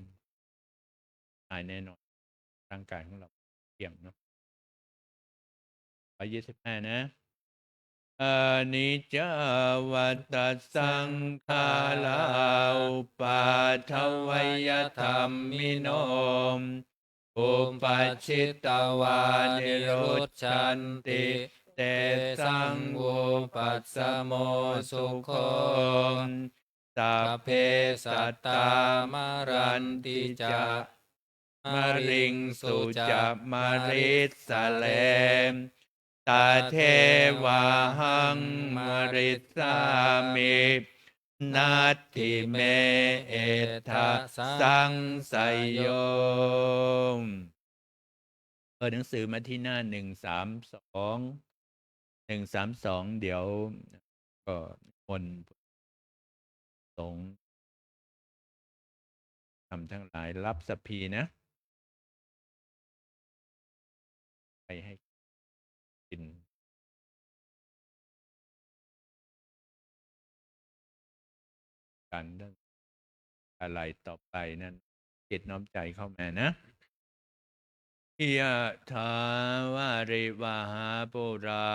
ตายแน่นอนร่างกายของเราเที่ยงเนาะ125นะนิจจวัตสังขาราอุปาทวยธรรมิโนอุปัชชิตวานิรุชชันติเตสังอุปัสสโมสุโขสัพเพสัตตามรันติจะมริงสุจะมริสสะเลมตาเทวาหังมริสามินัตถิเมเอทะสังสยโย เปิดหนังสือมาที่หน้า132เดี๋ยวก็มนต์สงฆ์ทำทั้งหลายรับสัพพีนะไปให้กินกันเรื่องอะไรต่อไปนั้นจิตน้อมใจเข้ามานะยะถาวาริวหาปุรา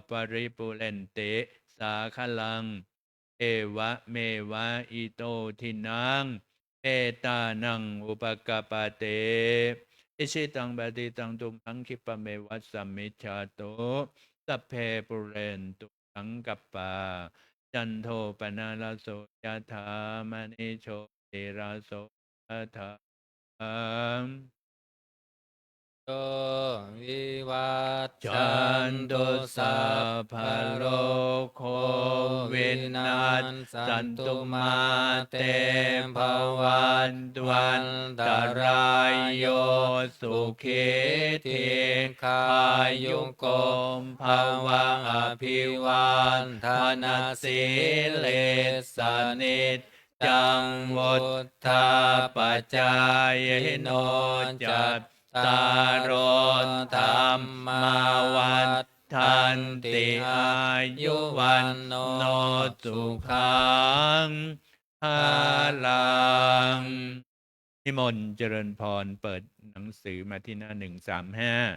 ปริปุเรนติสาคลังเอวะเมวะอิโตทินังเอตานังอุปกปปเตอิชิตังปฏิตังตุมหังคิปะเมวัสสมมิจฉาโตสัพเพปุเรนตุสังกัปปาจันโทปนาลโสยะถามณิโชติราโสยะถา โตวิวัช จั ชั น น ตุ ตุ สั สั พ พ พ พ โร โร โค โค วิ วิ นั นั ส ส สั สั น น ตุ ตุ มา มา เต เต ภ ภ วั วัน นต วั วัน น ต ต ราร าย ายโย โย สุ สุ ขี ขี ที ที ขา ขา ยุ ยุ โก โก มภ ภ วั วั ง ง อ อ ภิ ภิ วาว าน น ท ท นา นา สี สี เล เล ส ส นิ นิ จ จ จั จั ง ง วุ วุ ฒ ฒา า ป ปั จ จ จ จา าย ย โน โน จั จั ต ต ตา ตาร โร โร ธร ธร ร ร ม มา มาวั วัน น ทั ทั น น ติ ติ อา อา ยุ ยุ วั วัน น โน โน สุ สุ ขั ขั ง ง ภา ภา ลั ลั ง ง นิมนต์เจริญพรเปิดหนังสือมาที่หน้า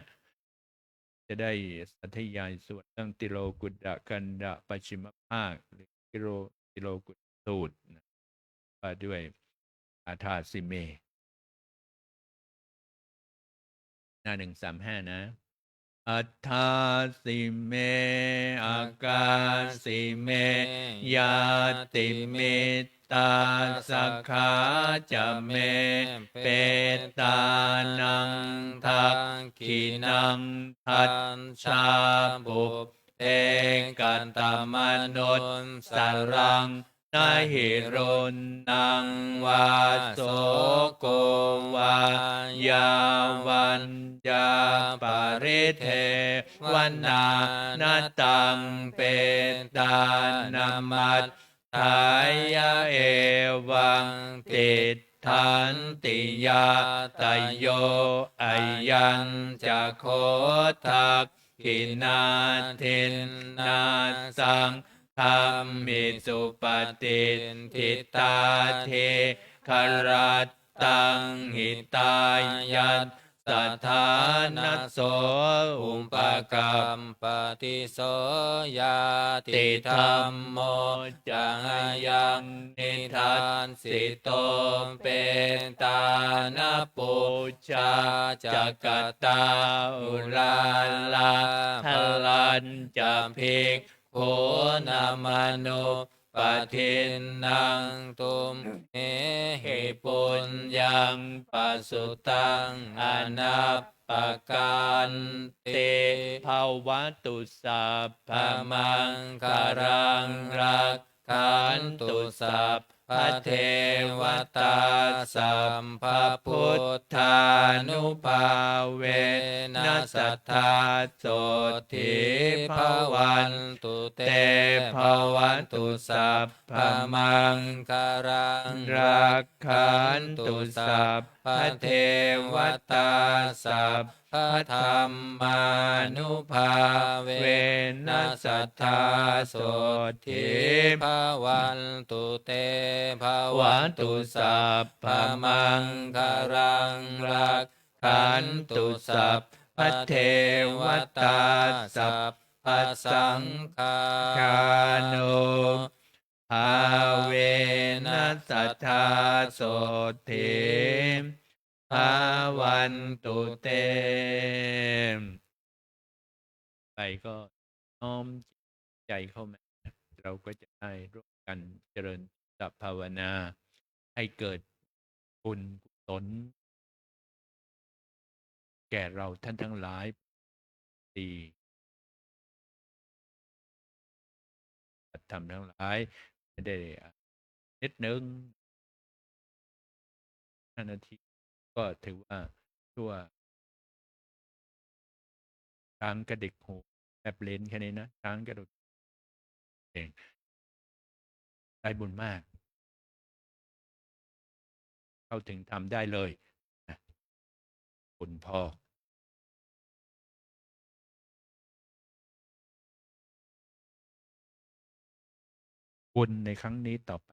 135จะได้สาธยายสวดเรื่องติโลกุตตะกันดะปัจฉิมภาคหรือติโลกุตสูตรว่าด้วยอาธาสิเมหน้า135นะอัฏฐาสิเมอากาสิเมยาติเมตตาสักขาจะเมเปตานังทักขินังทัตชาบุปเอกันตมนุษสรังนาหิรุนนังวาโสโกวายาวันยาปาริเทวันนานาตังเปตานามัตถายาเอวังติทันติยาตโยอายัญจะโคทักขินาทินนาสังธรรมิสุปฏิทิตาเทคารัตตังหิตายัตสัทธานาโสอุปกรรมปฏิโสยาติธรรมโมจังยังนิทานสิโตเปตานาปุชาจักตาอุราลาพลันจะภิกโขนามนุปทินนังตุมหิปุญญังปัสสุตังอนัปปการติภาวตุสัพพมังคารังรักขันตุสัพพะเทวตาสัมภพุทธานุภาเวนัสสัทธาโสทิภวันตุเตภวันตุสัพพมังคารังรักขันตุสัพพะเทวตาสัพพะธรรมานุภาเวนัสสัทธาโสทิภวันตุเตภวันตุสัพพมังคารังรักขันตุสัพพะเทวตาสัพพะสังฆานุภาเวนัสสัทธาโสทิภาวันตุเตไปก็น้อมใจเข้ามาเราก็จะได้ร่วมกันเจริญสัพภาวนาให้เกิดบุญกุศลแก่เราท่านทั้งหลายดีทำทั้งหลายไม่ได้นิดนึง5 นาทีก็ถือว่าชั่ว ช้างกระดิกหูแบบเลนแค่นี้นะช้างกระดิกเองได้บุญมากเข้าถึงทำได้เลยนะคุณพ่อบุญในครั้งนี้ต่อไป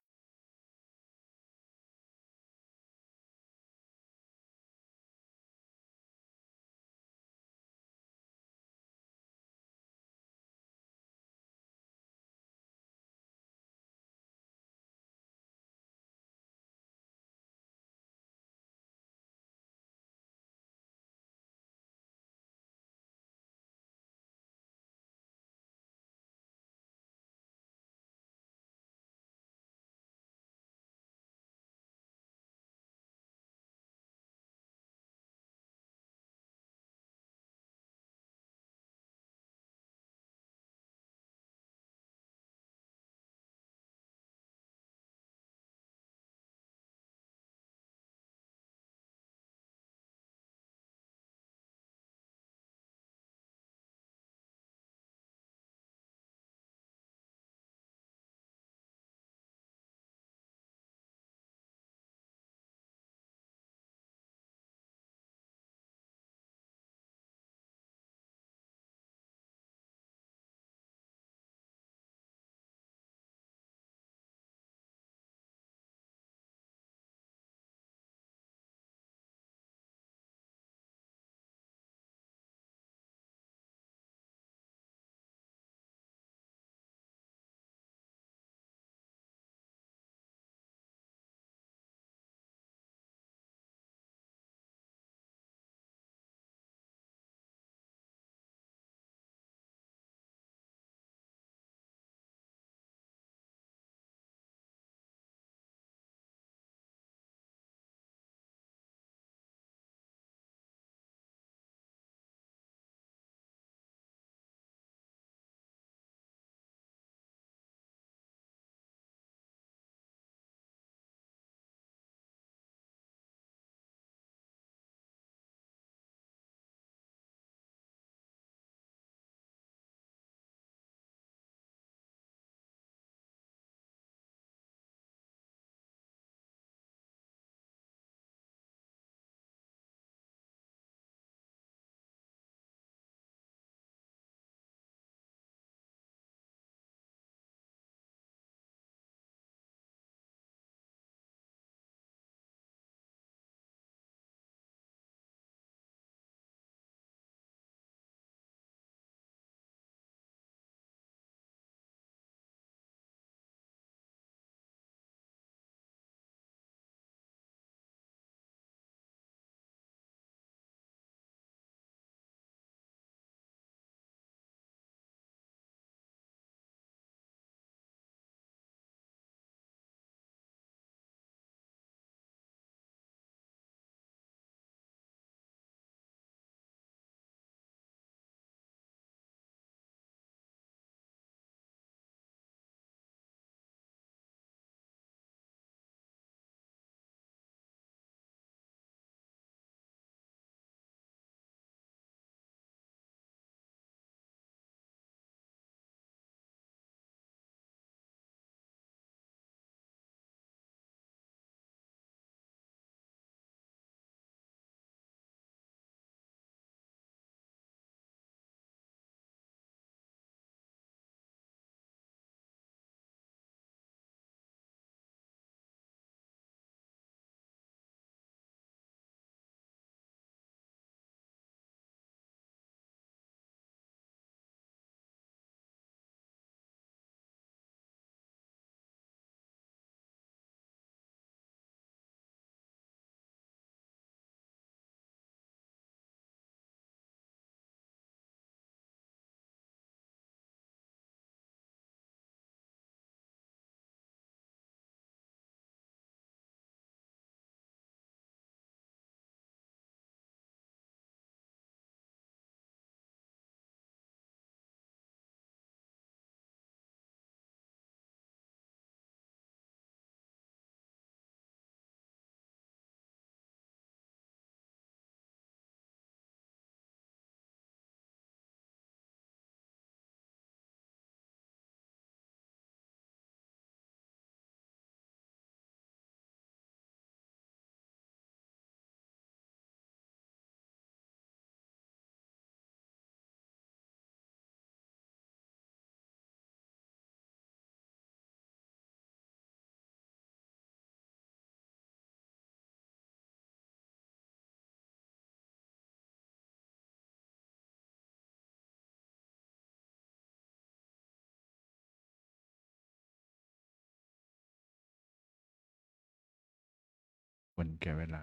ควรแก่เวลา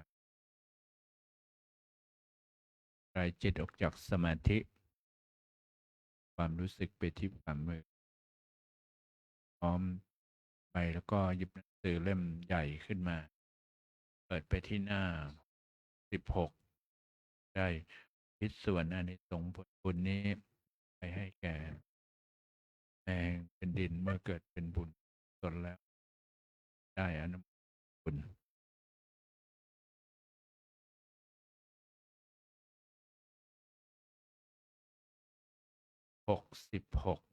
คลายจิตออกจากสมาธิความรู้สึกไปที่ฝ่ามือพร้อมไปแล้วก็หยิบหนังสือเล่มใหญ่ขึ้นมาเปิดไปที่หน้า16ได้คิดส่วนอานิสงส์ผลบุญนี้ไปให้แก่แม่แห่งแผ่นดินเมื่อเกิดเป็นบุญตนแล้วได้อนุโมทนาบุญ66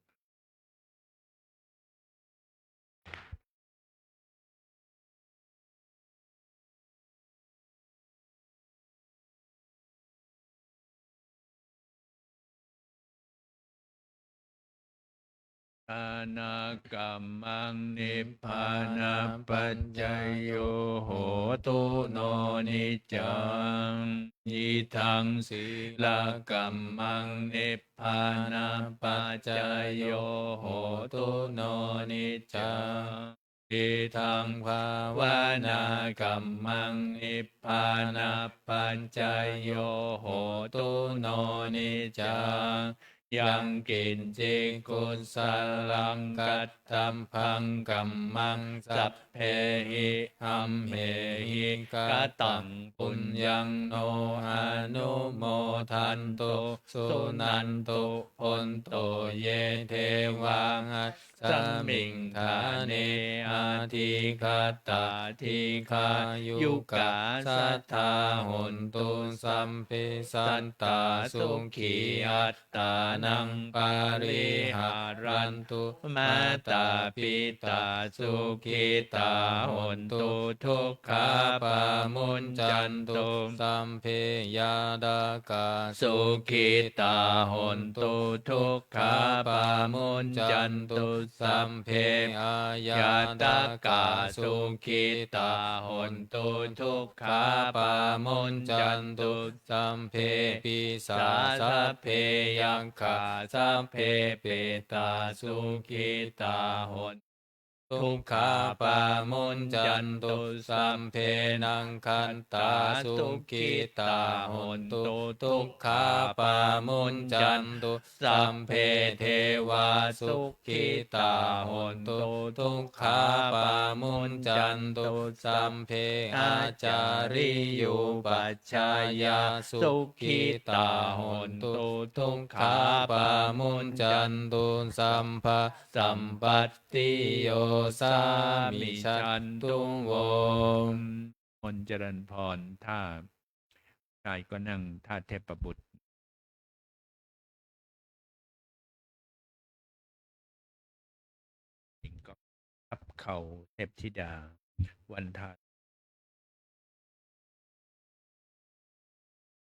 อนากัมมังนิพพานาปัจจยโยโหตุโนนิจจังยิทังศีลกัมมังนิพพานาปัจจยโยโหตุโนนิจจังอิทังภาวนากัมมังนิพพานาปัจจยโยโหตุโนนิจจังยังกินจิกุสลังกัตตัมพังกัมมังสัพเพหิอัมเหหิกตังปุญญังโนอนุโมทันตุสุนันตุพนโตเยเทวังสัมมิงฐาเนอาทิคตาทิคายุกาสัทธาหุนตุสัมภิสันตาสุขีอัตตานังปาริหารันตุมาตาปิตาสุขิตาหุนตุทุกขาปามุนจันตุสัมเพยาดากาสุขิตาหุนตุทุกขาปามุนจันตุสัมเพอายาตากาสุขิตาหุนตุทุกขาปามุนจันตุสัมเพปิสาสัพเพยังขาสัพเพเปตาสุขิตาหุนทุกขาปามุนจันตุสัมเพนังคันตาสุขิตาหุนตุทุกขาปามุนจันตุสัมเพเทวาสุขิตาหุนตุทุกขาปามุนจันตุสัมเพอาจาริยุปัชฌายาสุขิตาหุนตุทุกขาปามุนจันตุสัมภะสัมปัตติโยสามิชันตุวงมนเจริญพรท่าชายก็นั่งท่าเทพบุตรหญิงก็ทับเข่าเทพธิดาวันทา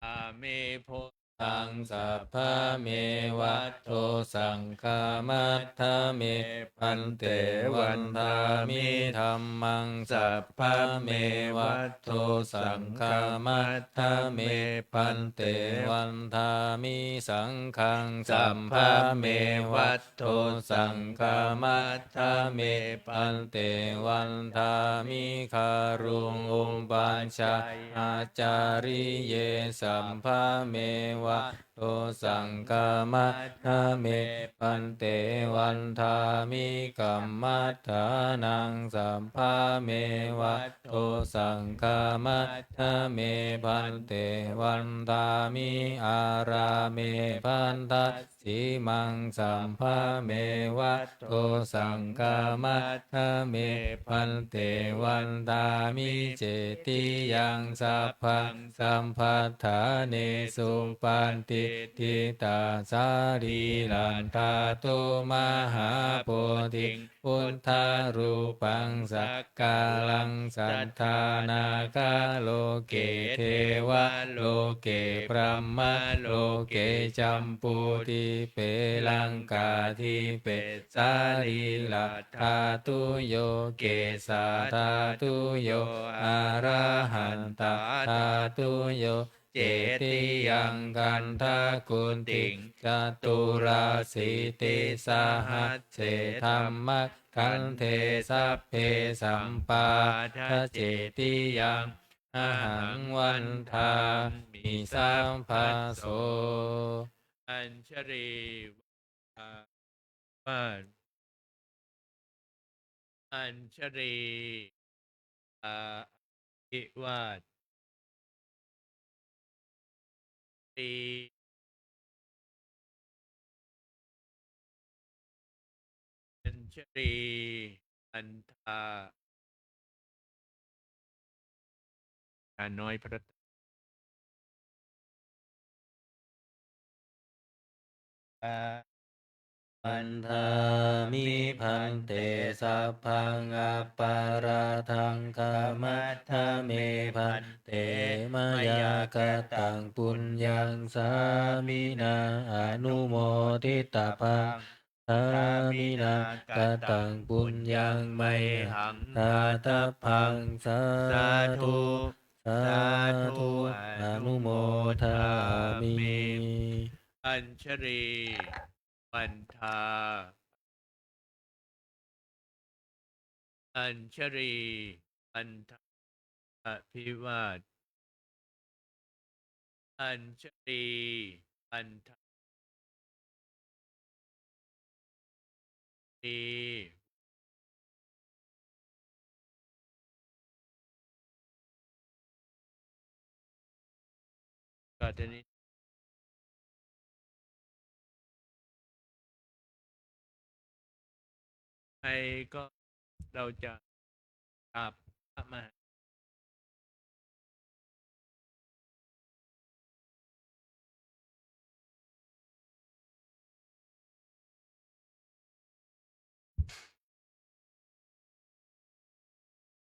อาเมโพตังสัพพะเมวัตโตสังฆามัตถะเมพันเตวันทามิธัมมังสัพพะเมวัตโตสังฆามัตถะเมพันเตวันทามิสังฆังสัพพะเมวัตโตสังฆามัตถะเมพันเตวันทามิคารุงอุปาชาอาจาริเยสัมภะเมวะโตสังฆามัตถะเมปันเตวันทามิกัมมัฏฐานังสัมภะเมวะโตสังฆามัตถะเมปันเตวันทามิอาราเมปันทะสีมังสัมภะเมวะโตสังฆามัตถะเมปันเตวันทามิเจติยังสัพพังสัมภัฏฐาเนสุปันติทิตาสารีลันทาตุมหาโพธิพุทธารูปังสักกาลังสัทธานาคาโลเกเทวะโลเกพระมะโลเกจัมปูติเปลังกาทิเปสาลีลัทธาตุโยเกสาธาตุโยอะระหันตาธาตุโยเจติยังกันทากุณติงจตุราสิติสหัสเสธรรมคันเทสัพเพสัมปาทเจติยัง อหังวันทามิสัมปัสโส อัญชรีวาดอัญชรีอาภิวาทตีอัญชรีอันทาการน้อยพระตาปันธามิพันเตสัพพังอัปปาราทังคามัทธเมพันเตมยากตังปุญญังสามินาอนุโมทิตาพังสามินากตังปุญญังไมหังตาตาพังสาธุสาธุอนุโมทามิ อัญชรีวันทาอัญชรีอันทาอภิวาทอัญชรีอันทาดีก็ทีนี้ใครก็เราจะกราบพระมหา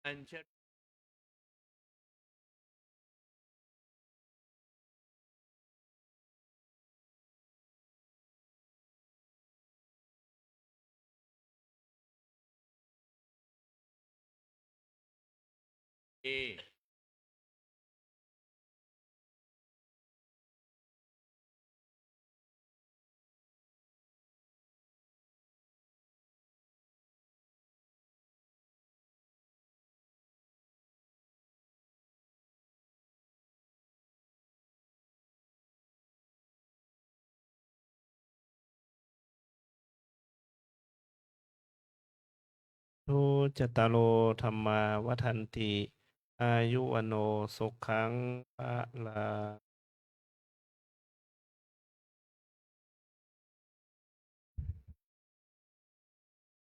อัญชรีทุจตารโลธรรมาวัฏันติอายุวโนสุขังภะลั